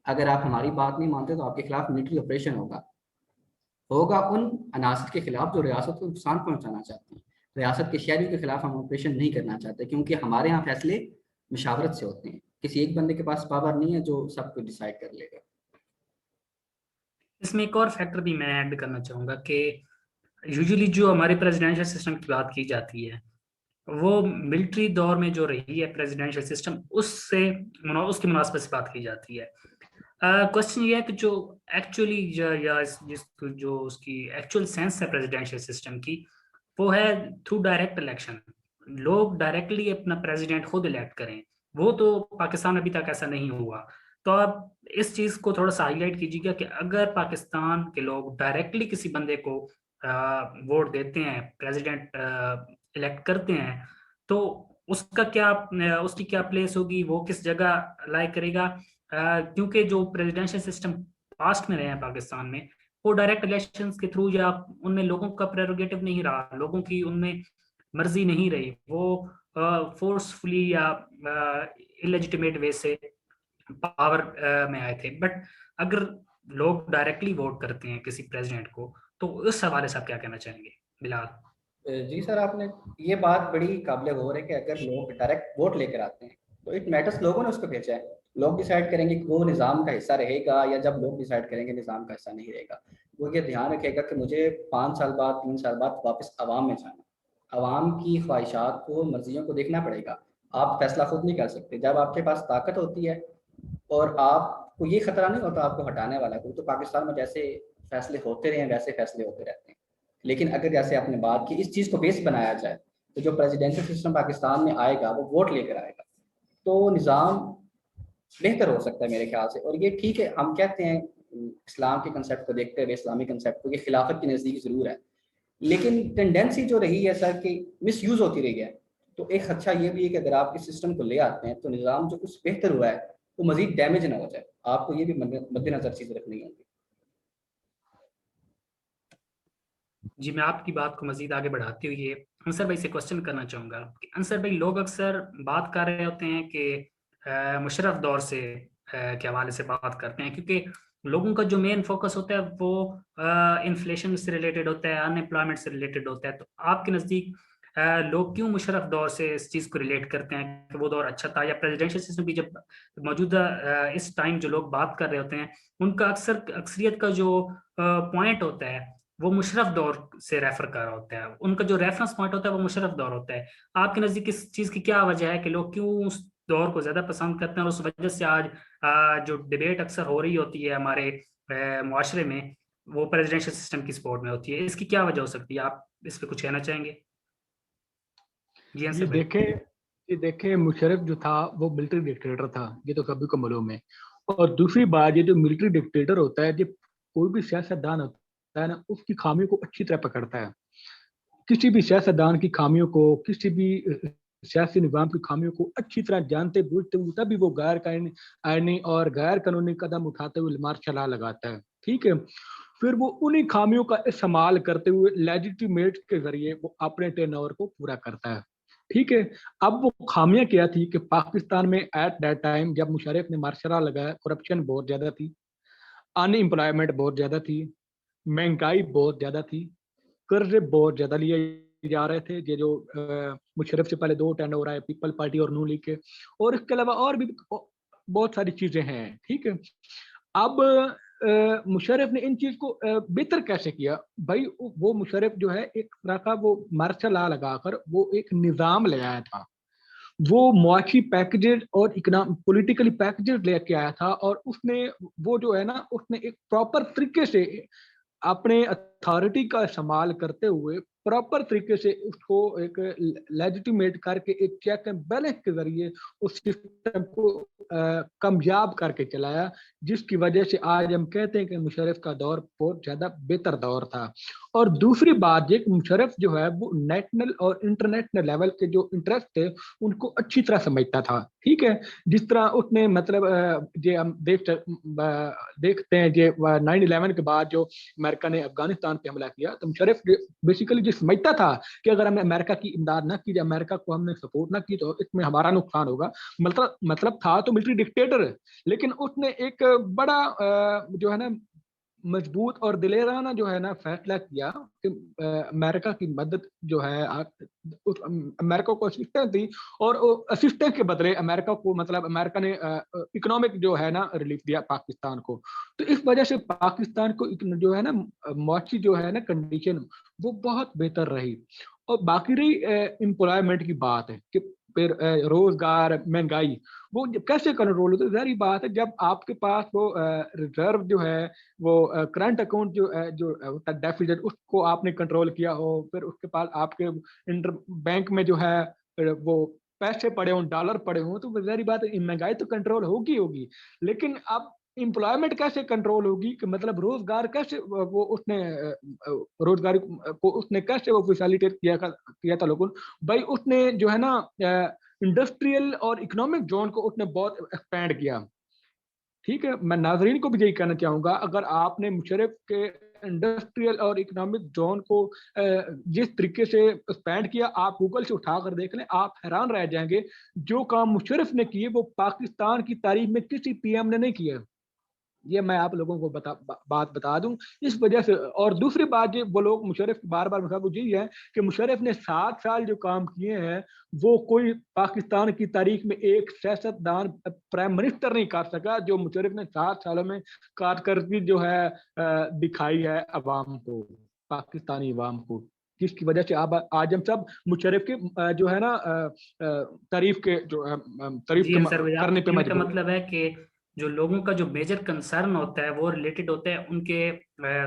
अगर आप हमारी बात नहीं मानते तो आपके खिलाफ मिलिट्री ऑपरेशन होगा उन अनासर के खिलाफ जो रियासत को नुकसान पहुंचाना चाहते हैं। रियासत के शहरियों के खिलाफ हम ऑपरेशन नहीं करना चाहते, क्योंकि हमारे यहाँ फैसले मशावरत से होते हैं। किसी एक बंदे के पास पावर नहीं है जो सब कुछ डिसाइड कर लेगा। इसमें एक और फैक्टर भी मैं ऐड करना चाहूंगा कि यूजुअली जो हमारे प्रेसिडेंशियल सिस्टम की बात की जाती है वो मिलिट्री दौर में जो रही है प्रेसिडेंशियल सिस्टम, उससे उसकी मुनासबत से बात की जाती है। क्वेश्चन ये है कि जो एक्चुअली जो उसकी एक्चुअल सेंस है प्रेसिडेंशियल सिस्टम की, वो है थ्रू डायरेक्ट इलेक्शन। लोग डायरेक्टली अपना प्रेसिडेंट खुद इलेक्ट करें, वो तो पाकिस्तान अभी तक ऐसा नहीं हुआ। तो आप इस चीज को थोड़ा सा हाईलाइट कीजिएगा कि अगर पाकिस्तान के लोग डायरेक्टली किसी बंदे को वोट देते हैं, प्रेसिडेंट इलेक्ट करते हैं, तो उसका क्या उसकी क्या प्लेस होगी, वो किस जगह लाई करेगा? क्योंकि जो प्रेसिडेंशियल सिस्टम पास्ट में रहे हैं पाकिस्तान में, वो डायरेक्ट इलेक्शंस के थ्रू या उनमें लोगों का प्रेरोगेटिव नहीं रहा, लोगों की उनमें मर्जी नहीं रही, वो फोर्सफुली या इलेजिटिमेट वे से पावर में आए थे। बट अगर लोग डायरेक्टली वोट करते हैं किसी प्रेसिडेंट को, तो उस हवाले से आप क्या कहना चाहेंगे बिलाल? जी सर, आपने ये बात बड़ी काबिल गौर है कि अगर लोग डायरेक्ट वोट लेकर आते हैं तो इट मैटर्स लोगों ने उसको भेजा है, लोग डिसाइड करेंगे कि वो निज़ाम का हिस्सा रहेगा, या जब लोग डिसाइड करेंगे निज़ाम का हिस्सा नहीं रहेगा, वो ये ध्यान रखेगा कि मुझे 5 साल बाद, 3 साल बाद वापस आवाम में जाना, आवाम की ख्वाहिशात को, मर्जियों को देखना पड़ेगा। आप फैसला खुद नहीं कर सकते। जब आपके पास ताकत होती है और आपको ये खतरा नहीं होता आपको हटाने वाला कोई, तो पाकिस्तान में जैसे फैसले होते रहे वैसे फैसले होते रहते हैं। लेकिन अगर जैसे आपने बात की इस चीज़ को बेस बनाया जाए, तो जो प्रेसिडेंशियल सिस्टम पाकिस्तान में आएगा वो वोट लेकर आएगा, तो निज़ाम बेहतर हो सकता है मेरे ख्याल से। और ये ठीक है, हम कहते हैं इस्लाम के कंसेप्ट को देखते हुए, इस्लामी कंसेप्ट को, ये खिलाफत के नज़दीक ज़रूर है, लेकिन टेंडेंसी जो रही है सर कि मिस यूज़ होती रही है। तो एक खदशा ये भी है कि अगर आप इस सिस्टम को ले आते हैं तो निज़ाम जो कुछ बेहतर हुआ है वो मजीद डैमेज ना हो जाए, आपको ये भी मद्देनजर चीज़ रखनी होगी। जी, मैं आपकी बात को मजीद आगे बढ़ाते हुए अंसर भाई से क्वेश्चन करना चाहूँगा कि अंसर भाई, लोग अक्सर बात कर रहे होते हैं कि मुशर्रफ दौर से के हवाले से बात करते हैं, क्योंकि लोगों का जो मेन फोकस होता है वो इन्फ्लेशन से रिलेटेड होता है, अनएम्प्लॉयमेंट से रिलेटेड होता है। तो आपके नज़दीक लोग क्यों मुशर्रफ दौर से इस चीज़ को रिलेट करते हैं कि वो दौर अच्छा था, या प्रेसिडेंशियल सिस्टम की जब मौजूदा इस टाइम जो लोग बात कर रहे होते हैं उनका अक्सरियत का जो पॉइंट होता है वो मुशर्रफ दौर से रेफर कर रहा होता है, उनका जो रेफरेंस पॉइंट होता है वो मुशर्रफ दौर होता है। आपके नज़दीक इस चीज़ की क्या वजह है कि लोग क्यों उस दौर को ज़्यादा पसंद करते हैं, और उस वजह से आज जो डिबेट अक्सर हो रही होती है हमारे मुआशरे में, वो प्रेसिडेंशियल सिस्टम की सपोर्ट में होती है? इसकी क्या वजह हो सकती है? आप इस पे कुछ कहना चाहेंगे? जी ये आंसर भाई। देखे ये देखे मुशर्रफ जो था वो मिलिट्री डिक्टेटर था, ये तो सभी को मालूम है। और दूसरी बात, ये जो मिलिट्री डिक्टेटर होता है, ये कोई भी सियासतदान होता है ना, उसकी खामियों को अच्छी तरह पकड़ता है। किसी भी सियासतदान की खामियों को, किसी भी सियासी निज़ाम की खामियों को अच्छी तरह जानते बूझते हुए तभी वो गैर आईनी और गैर कानूनी कदम उठाते हुए मार्शल लॉ लगाता है। ठीक है, फिर वो उन्हीं खामियों का इस्तेमाल करते हुए लेजिटिमेट के जरिए वो अपने टेनओवर को पूरा करता है। ठीक है, अब वो खामियां क्या थी कि पाकिस्तान में एट दैट टाइम जब मुशर्रफ ने मार्शल लॉ लगाया, करप्शन बहुत ज्यादा थी, अनएम्प्लॉयमेंट बहुत ज्यादा थी, महंगाई बहुत ज्यादा थी, कर्जे बहुत ज्यादा लिए जा रहे थे। ये जो मुशर्रफ से पहले दो टेंडर आए, पीपल पार्टी और नून लीग के, और इसके अलावा और भी बहुत सारी चीजें हैं। ठीक है, अब मुशर्रफ ने इन चीज को बेहतर कैसे किया भाई? वो मुशर्रफ जो है एक तरह का वो मार्शल लॉ लगाकर वो एक निजाम ले आया था, वो मुआशी पैकेजेस और इकोनॉमिक पॉलिटिकली पैकेजेस लेके आया था, और उसने वो जो है ना, उसने एक प्रॉपर तरीके से अपने अथॉरिटी का इस्तेमाल करते हुए प्रॉपर तरीके से उसको एक लेजिटिमेट करके एक चेक एंड बैलेंस के जरिए उस सिस्टम को कामयाब करके चलाया, जिसकी वजह से आज हम कहते हैं कि मुशर्रफ का दौर बहुत ज्यादा बेहतर दौर था। और दूसरी बात ये कि मुशर्रफ जो है वो नेशनल और इंटरनेशनल लेवल के जो इंटरेस्ट थे उनको अच्छी तरह समझता था। ठीक है, जिस तरह उसने मतलब जे हम देखते हैं जे 9/11 के बाद जो अमेरिका ने अफगानिस्तान पे हमला किया, तो मुशर्रफ बेसिकली जो समझता था कि अगर हमें अमेरिका की इमदाद ना की जाए, अमेरिका को हमने सपोर्ट ना की, तो इसमें हमारा नुकसान होगा। मतलब था तो मिलिट्री डिक्टेटर, लेकिन उसने एक बड़ा जो है ना मजबूत और दिलेराना जो है ना फैसला किया कि अमेरिका की मदद जो है अमेरिका को असिस्टेंस दी, और असिस्टेंस के बदले अमेरिका को मतलब अमेरिका ने इकोनॉमिक जो है ना रिलीफ दिया पाकिस्तान को। तो इस वजह से पाकिस्तान को जो है ना मुआशी जो है ना कंडीशन वो बहुत बेहतर रही। और बाकी रही एम्प्लॉयमेंट की बात है कि फिर रोजगार, महंगाई वो कैसे कंट्रोल होती है? जाहिर बात है, जब आपके पास वो रिजर्व जो है, वो करंट अकाउंट जो डेफिसिट उसको आपने कंट्रोल किया हो, फिर उसके पास आपके इंटर बैंक में जो है वो पैसे पड़े हों, डॉलर पड़े हों, तो जाहिर बात है महंगाई तो कंट्रोल होगी होगी। लेकिन अब एम्प्लॉयमेंट कैसे कंट्रोल होगी कि मतलब रोजगार कैसे वो उसने रोजगार को उसने कैसे वो फैसिलिटेट किया था लोगों भाई? उसने जो है ना इंडस्ट्रियल और इकोनॉमिक जोन को उसने बहुत एक्सपैंड किया। ठीक है, मैं नाजरीन को भी यही कहना चाहूंगा, अगर आपने मुशर्रफ के इंडस्ट्रियल और इकोनॉमिक जोन को जिस तरीके से एक्सपैंड किया, आप गूगल से उठा कर देख लें, आप हैरान रह जाएंगे। जो काम मुशर्रफ ने किए वो पाकिस्तान की तारीख में किसी पीएम ने नहीं किया। ये मैं आप लोगों को बात बता दूं इस वजह से। और दूसरी बात ये वो लोग मुशर्रफ बार बार यही है कि मुशर्रफ ने 7 साल जो काम किए हैं वो कोई पाकिस्तान की तारीख में एक सियासतदान प्राइम मिनिस्टर नहीं कर सका जो मुशर्रफ ने 7 सालों में कारकर्दगी जो है दिखाई है अवाम को, पाकिस्तानी अवाम को, जिसकी वजह से अब आज हम सब मुशर्रफ के जो है ना तारीफ के जो तारीफ जी अंसर भाई, करने पे आपके का मजबूर। मतलब है कि जो लोगों का जो मेजर कंसर्न होता है वो रिलेटेड होता है उनके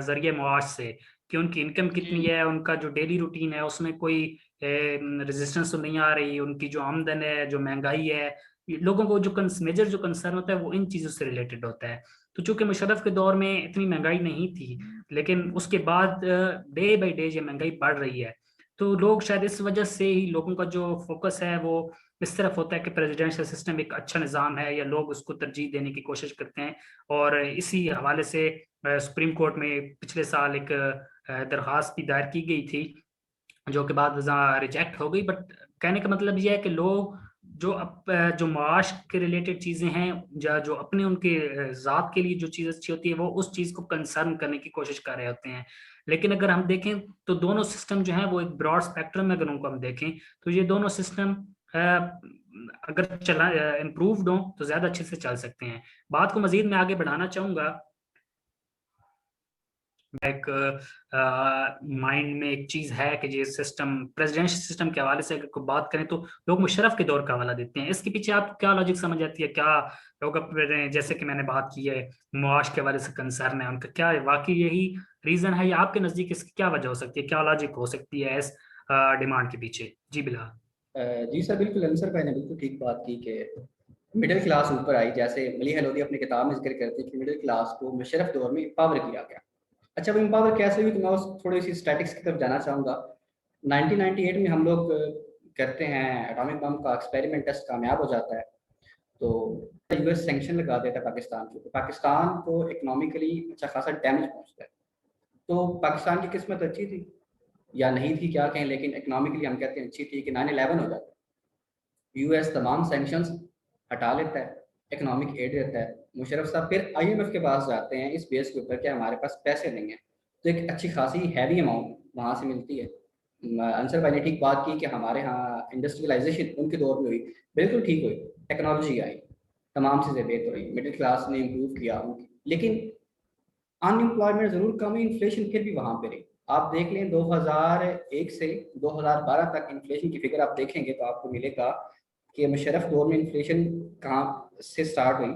जरिए मुआश से, कि उनकी इनकम कितनी है, उनका जो डेली रूटीन है उसमें कोई रेजिस्टेंस तो नहीं आ रही, उनकी जो आमदन है, जो महंगाई है, लोगों को जो मेजर जो कंसर्न होता है वो इन चीज़ों से रिलेटेड होता है। तो चूंकि मुशर्रफ के दौर में इतनी महंगाई नहीं थी, लेकिन उसके बाद डे बाई डे ये महंगाई बढ़ रही है, तो लोग शायद इस वजह से ही लोगों का जो फोकस है वो इस तरफ होता है कि प्रेसिडेंशियल सिस्टम एक अच्छा निज़ाम है, या लोग उसको तरजीह देने की कोशिश करते हैं। और इसी हवाले से सुप्रीम कोर्ट में पिछले साल एक दरख्वास्त भी दायर की गई थी, जो कि बाद रिजेक्ट हो गई। बट कहने का मतलब यह है कि लोग जो माश के रिलेटेड चीज़ें हैं, या जो अपने उनके ज़ात के लिए जो चीज़ अच्छी होती है वो उस चीज़ को कंसर्न करने की कोशिश कर रहे होते हैं। लेकिन अगर हम देखें तो दोनों सिस्टम जो है वो एक ब्रॉड स्पेक्ट्रम में अगर उनको हम देखें तो ये दोनों सिस्टम अगर चला इम्प्रूव्ड हो तो ज़्यादा अच्छे से चल सकते हैं। बात को मज़ीद मैं आगे बढ़ाना चाहूँगा। एक माइंड में एक चीज है कि ये सिस्टम प्रेसिडेंशियल सिस्टम के हवाले से अगर कोई बात करें तो लोग मुशर्रफ के दौर का हवाला देते हैं। इसके पीछे आप क्या लॉजिक समझ आती है? क्या लोग अपने, जैसे कि मैंने बात की है, मुआश के हवाले से कंसर्न है उनका, क्या वाकई यही रीजन है, या आपके नजदीक इसकी क्या वजह हो सकती है, क्या लॉजिक हो सकती है इस डिमांड के पीछे? जी बिलाल। जी सर, बिल्कुल अंसर भाई ने बिल्कुल ठीक बात की कि मिडिल क्लास ऊपर आई। जैसे मलिह लोधी अपनी किताब में जिक्र करते हैं कि मिडिल क्लास को मुशर्रफ दौर में एम्पावर किया गया। अच्छा, वो एम्पावर कैसे हुई, तो मैं उस थोड़ी सी स्टैटिक्स की तरफ जाना चाहूँगा। 1998 में हम लोग करते हैं एटॉमिक बम का एक्सपेरिमेंट, टेस्ट कामयाब हो जाता है, तो यूएस सैंक्शन लगा देता है पाकिस्तान को। तो पाकिस्तान को इकोनॉमिकली अच्छा खासा डैमेज पहुँचता है। तो पाकिस्तान की किस्मत अच्छी थी या नहीं थी क्या कहें, लेकिन इकोनॉमिकली हम कहते हैं अच्छी थी कि 9/11 हो जाता है, यूएस तमाम सैंक्शंस हटा लेता है, इकोनॉमिक एड देता है। मुशर्रफ साहब फिर आईएमएफ के पास जाते हैं इस बेस के ऊपर कि हमारे पास पैसे नहीं है, तो एक अच्छी खासी हैवी अमाउंट वहाँ से मिलती है। अंसर भाई ने ठीक बात की कि हमारे यहाँ इंडस्ट्रियलाइजेशन उनके दौर में हुई, बिल्कुल ठीक हुई, टेक्नोलॉजी आई, तमाम चीज़ें बेहतर हुई, मिडिल क्लास ने इम्प्रूव किया उनकी, लेकिन अनएम्प्लॉयमेंट जरूर कम है, इन्फ्लेशन फिर भी वहाँ पे रही। आप देख लें 2001 से 2012 तक इन्फ्लेशन की फिगर आप देखेंगे तो आपको मिलेगा कि मुशर्रफ दौर में इन्फ्लेशन कहाँ से स्टार्ट हुई,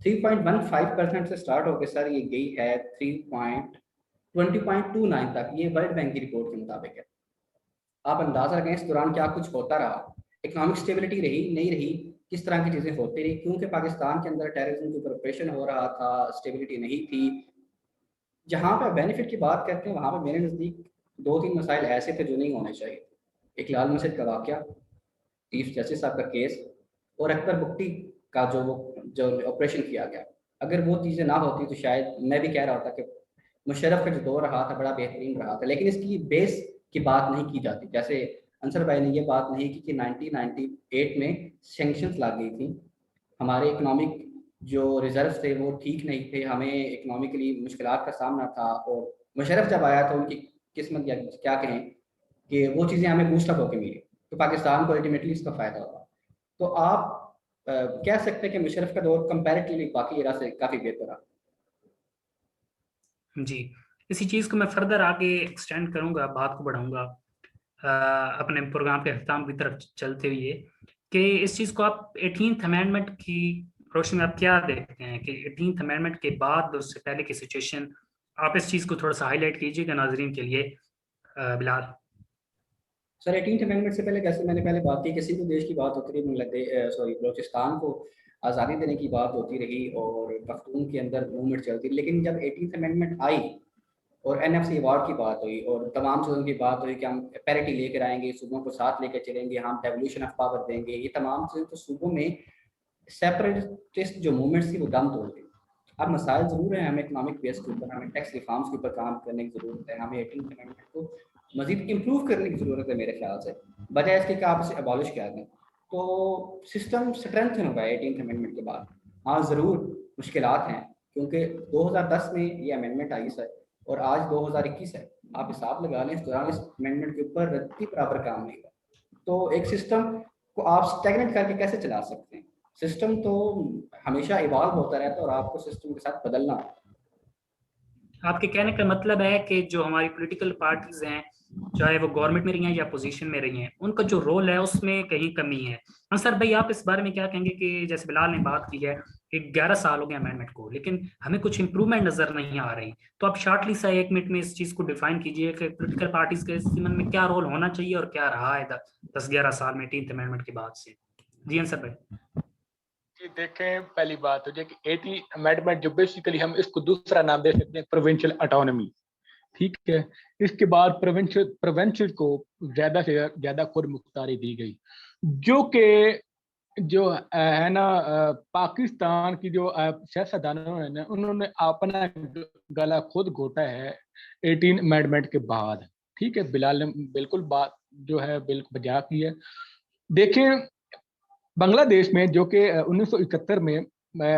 3.15% से स्टार्ट होकर सर ये गई है 20.29 तक। ये वर्ल्ड बैंक की रिपोर्ट के मुताबिक है। आप अंदाजा लगाएं इस दौरान क्या कुछ होता रहा, इकोनॉमिक स्टेबिलिटी रही नहीं रही, किस तरह की चीज़ें होती रही, क्योंकि पाकिस्तान के अंदर टेररिज्म के ऊपर ऑपरेशन हो रहा था, स्टेबिलिटी नहीं थी। जहाँ पे बेनिफिट की बात करते हैं वहाँ पे मेरे नज़दीक 2-3 मसाइल ऐसे थे जो नहीं होने चाहिए। एक लाल मस्जिद का वाक़या, चीफ जस्टिस साहब का केस, और अकबर बुक्टी का जो ऑपरेशन किया गया, अगर वो चीज़ें ना होती तो शायद मैं भी कह रहा होता कि मुशर्रफ का जो दौर रहा था बड़ा बेहतरीन रहा था। लेकिन इसकी बेस की बात नहीं की जाती। जैसे अंसर भाई ने ये बात नहीं की कि 1998 में सैंक्शंस लग गई थी, हमारे इकोनॉमिक जो रिजर्व थे वो ठीक नहीं थे, हमें इकोनॉमिकली मुश्किलात का सामना था, और मुशर्रफ जब आया तो उनकी किस्मत या क्या कहें कि वो चीज़ें हमें बूस्टअप होकर मिली, तो पाकिस्तान को अल्टीमेटली इसका फ़ायदा हुआ। तो आप कह सकते हैं कि मुशर्रफ का दौर कंपैरेटिवली बाकी एरा से काफ़ी बेहतर रहा। जी, इसी चीज़ को मैं फर्दर आगे एक्सटेंड करूंगा, बात को बढ़ाऊंगा अपने प्रोग्राम के अख्ताम की तरफ चलते हुए, कि इस चीज़ को आप 18th अमेंडमेंट की रोशनी में आप क्या देखते हैं कि 18th अमेंडमेंट के बाद उससे पहले की सिचुएशन, आप इस चीज़ को थोड़ा सा हाईलाइट कीजिएगा नाजरीन के लिए बिलाल। सर 18th अमेंडमेंट से पहले, जैसे मैंने पहले बात की, किसी भी देश की बात होती रही, बलूचिस्तान को आज़ादी देने की बात होती रही और पख्तून के अंदर मूवमेंट चलती रही, लेकिन जब 18th अमेंडमेंट आई और एनएफसी अवार्ड की बात हुई और तमाम चीज़ों की बात हुई कि हम पैरिटी लेकर आएंगे, सूबों को साथ लेकर चलेंगे, हम डेवोल्यूशन ऑफ पावर देंगे, ये तमाम चीज़ें तो सूबों में सेपरेटिस्ट जो मूवमेंट्स थी वो दम तोड़ गई। अब मसाइल ज़रूर हैं, हमें इकनॉमिक बेस के ऊपर, हमें टैक्स रिफॉर्म्स के ऊपर काम करने की ज़रूरत है, हमें 18th अमेंडमेंट को मजीद इम्प्रूव करने की ज़रूरत है मेरे ख्याल से, बजाय इसके कि आप इसे अबॉलिश कर दें। तो सिस्टम स्ट्रेंथन होगा 18th अमेंडमेंट के बाद। हाँ ज़रूर मुश्किलात हैं, क्योंकि 2010 में ये अमेंडमेंट आई सर, और आज 2021 है, आप हिसाब लगा लें, इस दौरान इस अमेंडमेंट के ऊपर रत्ती बराबर काम नहीं हुआ। तो एक सिस्टम को आप स्टैग्नेट करके कैसे चला सकते हैं? सिस्टम तो हमेशा इवॉल्व होता रहता है और आपको सिस्टम के साथ बदलना होता है। आपके कहने का मतलब है कि जो हमारी पॉलिटिकल पार्टीज हैं, चाहे वो गवर्नमेंट में रही हैं या पोजीशन में रही हैं, उनका जो रोल है उसमें कहीं कमी है। अंसर भाई, आप इस बारे में क्या कहेंगे कि जैसे बिलाल ने बात की है कि 11 साल हो गए अमेंडमेंट को, लेकिन हमें कुछ इंप्रूवमेंट नजर नहीं आ रही। तो आप शॉर्टली सा 1 मिनट में इस चीज को डिफाइन कीजिए कि पॉलिटिकल पार्टीज के संबंध में क्या रोल होना चाहिए और क्या रहा है 10-11 साल में 18th अमेंडमेंट के बाद से। जी अंसर भाई। देखें, पहली बात हो जाए कि 80 अमेंडमेंट जो बेसिकली हम इसको दूसरा नाम दे सकते हैं प्रोविंशियल ऑटोनॉमी, ठीक है। इसके बाद प्रोविंशियल को ज्यादा से ज्यादा खुद मुख्तारी दी गई, जो कि जो है ना पाकिस्तान की जो सियासतदानों है ना, उन्होंने अपना गला खुद घोटा है 18 अमेंडमेंट के बाद, ठीक है। बिलाल ने बिल्कुल बात जो है बिल्कुल बजा की है। देखें, बांग्लादेश में जो कि 1971 में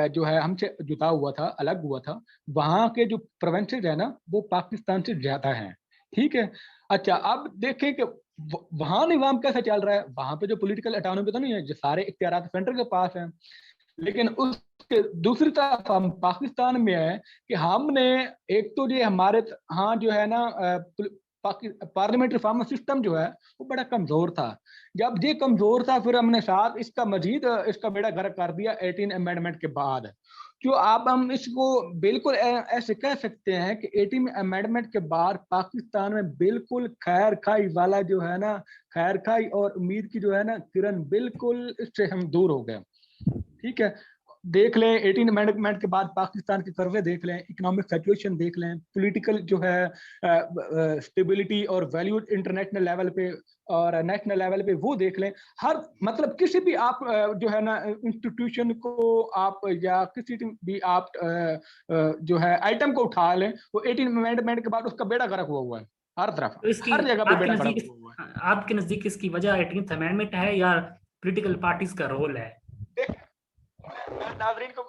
जो है हमसे जुदा हुआ था, अलग हुआ था, वहां के जो प्रोविंसेस है ना वो पाकिस्तान से ज्यादा हैं, ठीक है। अच्छा, अब देखें कि वहां निज़ाम कैसा चल रहा है। वहां पे जो पॉलिटिकल ऑटोनॉमी तो नहीं है, जो सारे इख्तियारात सेंटर के पास हैं, लेकिन उसके दूसरी तरफ हम पाकिस्तान में है कि हमने एक तो ये हमारे हाँ जो है ना पार्लियामेंट्री फार्म सिस्टम जो है वो बड़ा कमजोर था। जब ये कमजोर था, फिर हमने साथ इसका मजीद इसका बेड़ा गर्क कर दिया 18 अमेंडमेंट के बाद। जो अब हम इसको बिल्कुल ऐसे कह सकते हैं कि 18 अमेंडमेंट के बाद पाकिस्तान में बिल्कुल खैर खाई वाला जो है ना, खैर खाई और उम्मीद की जो है ना किरण, बिल्कुल इससे हम दूर हो गए, ठीक है। देख लें 18 अमेंडमेंट के बाद पाकिस्तान की सर्वे देख लें, इकोनॉमिक सिचुएशन देख लें, पॉलिटिकल जो है स्टेबिलिटी और वैल्यू इंटरनेशनल लेवल पे और नेशनल लेवल पे वो देख लें। हर मतलब किसी भी आप जो है ना इंस्टीट्यूशन को आप या किसी भी आप जो है आइटम को उठा लें, वो 18 अमेंडमेंट के बाद उसका बेड़ा गर्क हुआ है हर तरफ, तो इसकी हर जगह पे बेड़ा गर्क हुआ है। आपके नजदीक इसकी वजह 18th अमेंडमेंट है या पॉलिटिकल पार्टीज का रोल है? नाजरीन को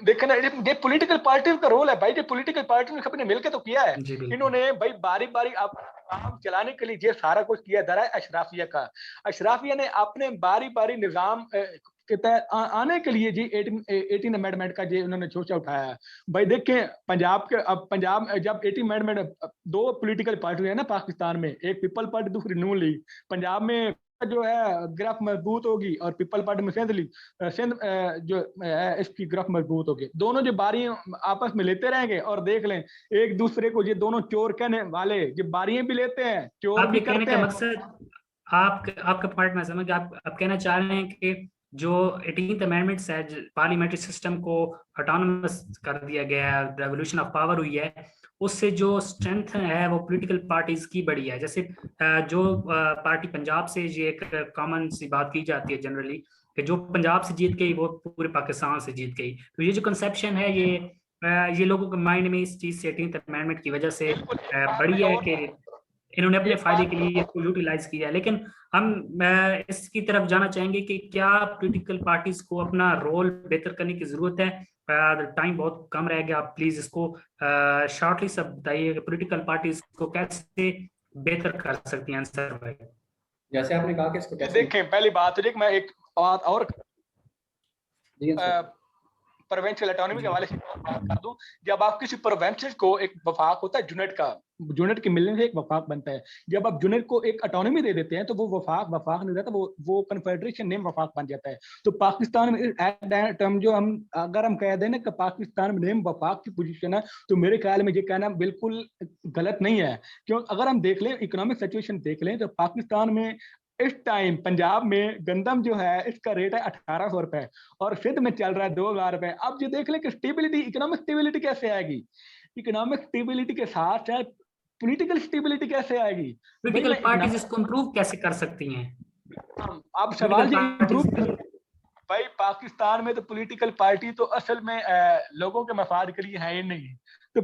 देखना, ये पॉलिटिकल पार्टीज का रोल है भाई। ये पॉलिटिकल पार्टी ने सबने मिलकर तो किया है। इन्होंने भाई बारी बारी काम चलाने के लिए ये सारा कुछ किया। दरा अशराफिया का, अशराफिया ने अपने बारी बारी निजाम के तहत आने के लिए जी 18 अमेंडमेंट का जी उन्होंने सोचा उठाया भाई। देखें, पंजाब के अब पंजाब जब 18 अमेंडमेंट, 2 पॉलिटिकल पार्टी है ना पाकिस्तान में, एक पीपल पार्टी दूसरी नून लीग। पंजाब में जो है गिरफ्त मजबूत होगी और पीपल पार्टी में सिंध जो है इसकी गिरफ्त मजबूत होगी। दोनों जो बारियां आपस में लेते रहेंगे और देख लें एक दूसरे को, ये दोनों चोर कहने वाले जो बारियां भी लेते हैं, चोर भी कहने करते का हैं। मकसद आपका पॉइंट मैं समझ, आप कहना चाह रहे हैं कि जो 18th अमेंडमेंट है, पार्लियामेंट्री सिस्टम को ऑटोनमस कर दिया गया है, रेवोल्यूशन ऑफ पावर हुई है, उससे जो स्ट्रेंथ है वो पॉलिटिकल पार्टीज की बढ़ी है। जैसे जो पार्टी पंजाब से, ये एक कॉमन सी बात की जाती है जनरली कि जो पंजाब से जीत गई वो पूरे पाकिस्तान से जीत गई। तो ये जो कंसेप्शन है ये लोगों के माइंड में इस चीज से 18th अमेंडमेंट की वजह से बढ़ी है कि इन्होंने अपने फायदे के लिए इसको यूटिलाइज किया है। लेकिन हम इसकी तरफ जाना चाहेंगे कि क्या पॉलिटिकल पार्टीज को अपना रोल बेहतर करने की जरूरत है? टाइम बहुत कम रह गया, आप प्लीज इसको शॉर्टली सब बताइए कि पॉलिटिकल पार्टीज को कैसे बेहतर कर सकती हैं अंसर भाई। जैसे आपने कहा कि इसको कैसे देखें, पहली बात है मैं एक बात और प्रोविंशियल ऑटोनॉमी के हवाले से बात कर दूं। जब आप किसी प्रोविंस को, एक वफाक होता है यूनिट का, यूनिट के मिलने से एक वफाक बनता है। जब आप यूनिट को एक ऑटोनॉमी दे देते हैं तो वो वफाक नहीं रहता, वो कन्फेडरेशन नेम वफाक बन जाता है। तो पाकिस्तान में एट दैट टाइम जो हम अगर हम कह दें ना कि पाकिस्तान में नेम वफाक की पोजीशन है, तो मेरे ख्याल में ये कहना बिल्कुल गलत नहीं है। क्यों? अगर हम देख लें, इकोनॉमिक सिचुएशन देख लें, तो पाकिस्तान में इस टाइम पंजाब में गंदम जो है इसका रेट है 1800 रुपए और सिंध में चल रहा है 2000 रुपए। अब ये देख लें कि स्टेबिलिटी, इकोनॉमिक स्टेबिलिटी कैसे आएगी? इकोनॉमिक स्टेबिलिटी के साथ साथ पॉलिटिकल स्टेबिलिटी कैसे आएगी? पॉलिटिकल पार्टीज इसको इंप्रूव कैसे कर सकती हैं? अब सवाल ये इंप्रूव भाई, पाकिस्तान में तो पॉलिटिकल पार्टी तो असल में लोगों के मफाद के लिए है ही नहीं। तो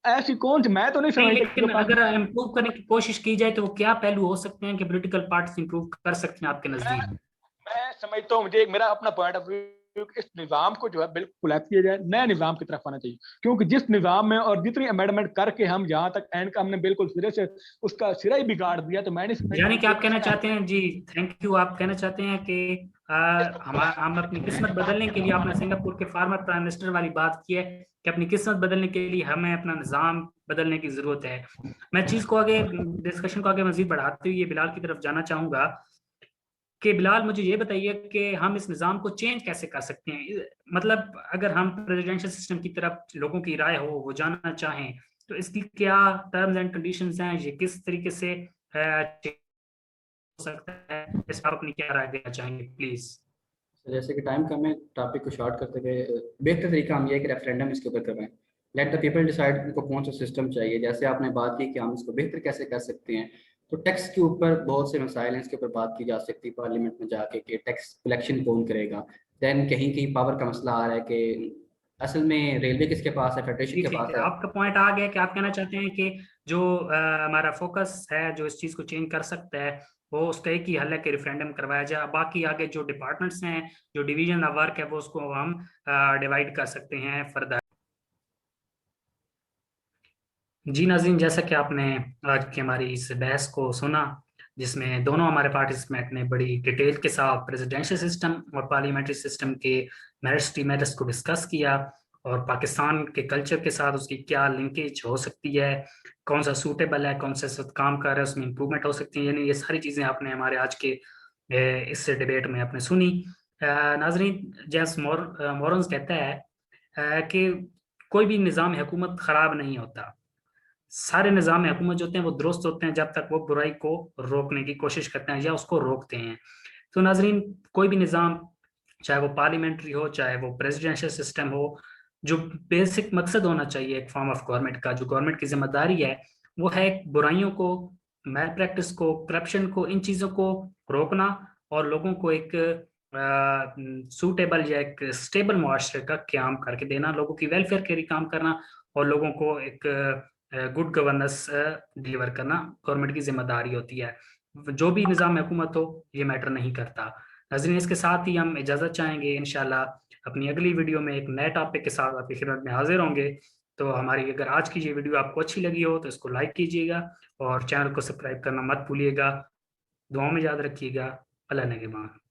ऐसी कौन सी, मैं तो नहीं समझता। लेकिन अगर इम्प्रूव करने की कोशिश की जाए तो वो क्या पहलू हो सकते हैं कि पॉलिटिकल पार्टीज इंप्रूव कर सकते हैं आपके नजदीक? मैं समझता हूँ, मुझे मेरा अपना पॉइंट ऑफ व्यू इस निज़ाम को जो है बिल्कुल कोलैप्स किया जाए, नए निज़ाम की तरफ आना चाहिए। क्योंकि जिस निज़ाम में और जितनी अमेंडमेंट करके हम यहाँ तक एंड का हमने बिल्कुल सिरे से उसका सिरा ही बिगाड़ दिया, तो मैंने यानी कि आप कहना चाहते हैं जी, थैंक यू, आप कहना चाहते हैं कि हम अपनी किस्मत बदलने के लिए, आपने सिंगापुर के फार्मर प्राइम मिनिस्टर वाली बात की है कि अपनी किस्मत बदलने के लिए हमें अपना निज़ाम बदलने की जरूरत है। मैं चीज को आगे, डिस्कशन को आगे मजीद बढ़ाते हुए बिलाल की तरफ जाना चाहूंगा कि बिलाल मुझे ये बताइए कि हम इस निज़ाम को चेंज कैसे कर सकते हैं। मतलब अगर हम प्रेसिडेंशियल सिस्टम की तरफ लोगों की राय हो वो जानना चाहें तो इसकी क्या टर्म्स एंड कंडीशंस हैं, ये किस तरीके से हो सकता है, इस पर अपनी क्या राय देना चाहेंगे प्लीज। जैसे कि टाइम कम है, टॉपिक को शॉर्ट करते हुए बेहतर तरीका हम ये कि रेफरेंडम इसके ऊपर करवाएं, लेट द पीपल डिसाइड उनको कौन सा सिस्टम चाहिए। जैसे आपने बात की कि हम इसको बेहतर कैसे कर सकते हैं, तो टैक्स के ऊपर बहुत से मसाइल हैं, इसके ऊपर बात की जा सकती है पार्लियामेंट में जाके कि टैक्स कलेक्शन कौन करेगा। दैन कहीं कहीं पावर का मसला आ रहा है कि असल में रेलवे किसके पास है, फेडरेशन के पास ठीक है, है। आपका पॉइंट आ गया कि आप कहना चाहते हैं कि जो हमारा फोकस है जो इस चीज को चेंज कर सकता है वो उसका एक ही हल है कि रेफरेंडम करवाया जाए। बाकी आगे जो डिपार्टमेंट्स हैं, जो डिवीजन ऑफ वर्क है, वो उसको हम डिवाइड कर सकते हैं फर्दर। जी नाज़रीन, जैसा कि आपने आज की हमारी इस बहस को सुना जिसमें दोनों हमारे पार्टिसिपेंट ने बड़ी डिटेल के साथ प्रेसिडेंशियल सिस्टम और पार्लियामेंट्री सिस्टम के मेरिट्स डिमेरिट्स को डिस्कस किया और पाकिस्तान के कल्चर के साथ उसकी क्या लिंकेज हो सकती है, कौन सा सूटेबल है, कौन सा काम कर रहा है, उसमें इम्प्रूवमेंट हो सकती है, यानी ये सारी चीज़ें आपने हमारे आज के इस डिबेट में आपने सुनी। नाज़रीन, जेम्स मॉरन्स कहता है कि कोई भी निज़ाम हुकूमत ख़राब नहीं होता, सारे निज़ाम हुकूमत जो होते हैं वो दुरुस्त होते हैं जब तक वो बुराई को रोकने की कोशिश करते हैं या उसको रोकते हैं। तो नाजरीन, कोई भी निज़ाम, चाहे वो पार्लियामेंट्री हो चाहे वो प्रेसिडेंशियल सिस्टम हो, जो बेसिक मकसद होना चाहिए एक फॉर्म ऑफ गवर्नमेंट का, जो गवर्नमेंट की जिम्मेदारी है वो है बुराइयों को, मैल प्रैक्टिस को, करप्शन को, इन चीज़ों को रोकना और लोगों को एक सूटेबल या एक स्टेबल मुआशरे का क्याम करके देना, लोगों की वेलफेयर के लिए काम करना और लोगों को एक गुड गवर्नेंस डिलीवर करना गवर्नमेंट की जिम्मेदारी होती है। जो भी निज़ाम हुकूमत हो ये मैटर नहीं करता। नाज़रीन, इसके साथ ही हम इजाज़त चाहेंगे, इंशाल्लाह अपनी अगली वीडियो में एक नए टॉपिक के साथ आपकी खिदमत में हाजिर होंगे। तो हमारी अगर आज की ये वीडियो आपको अच्छी लगी हो तो इसको लाइक कीजिएगा और चैनल को सब्सक्राइब करना मत भूलिएगा। दुआओं में याद रखिएगा। अल्लाह ने के बाद।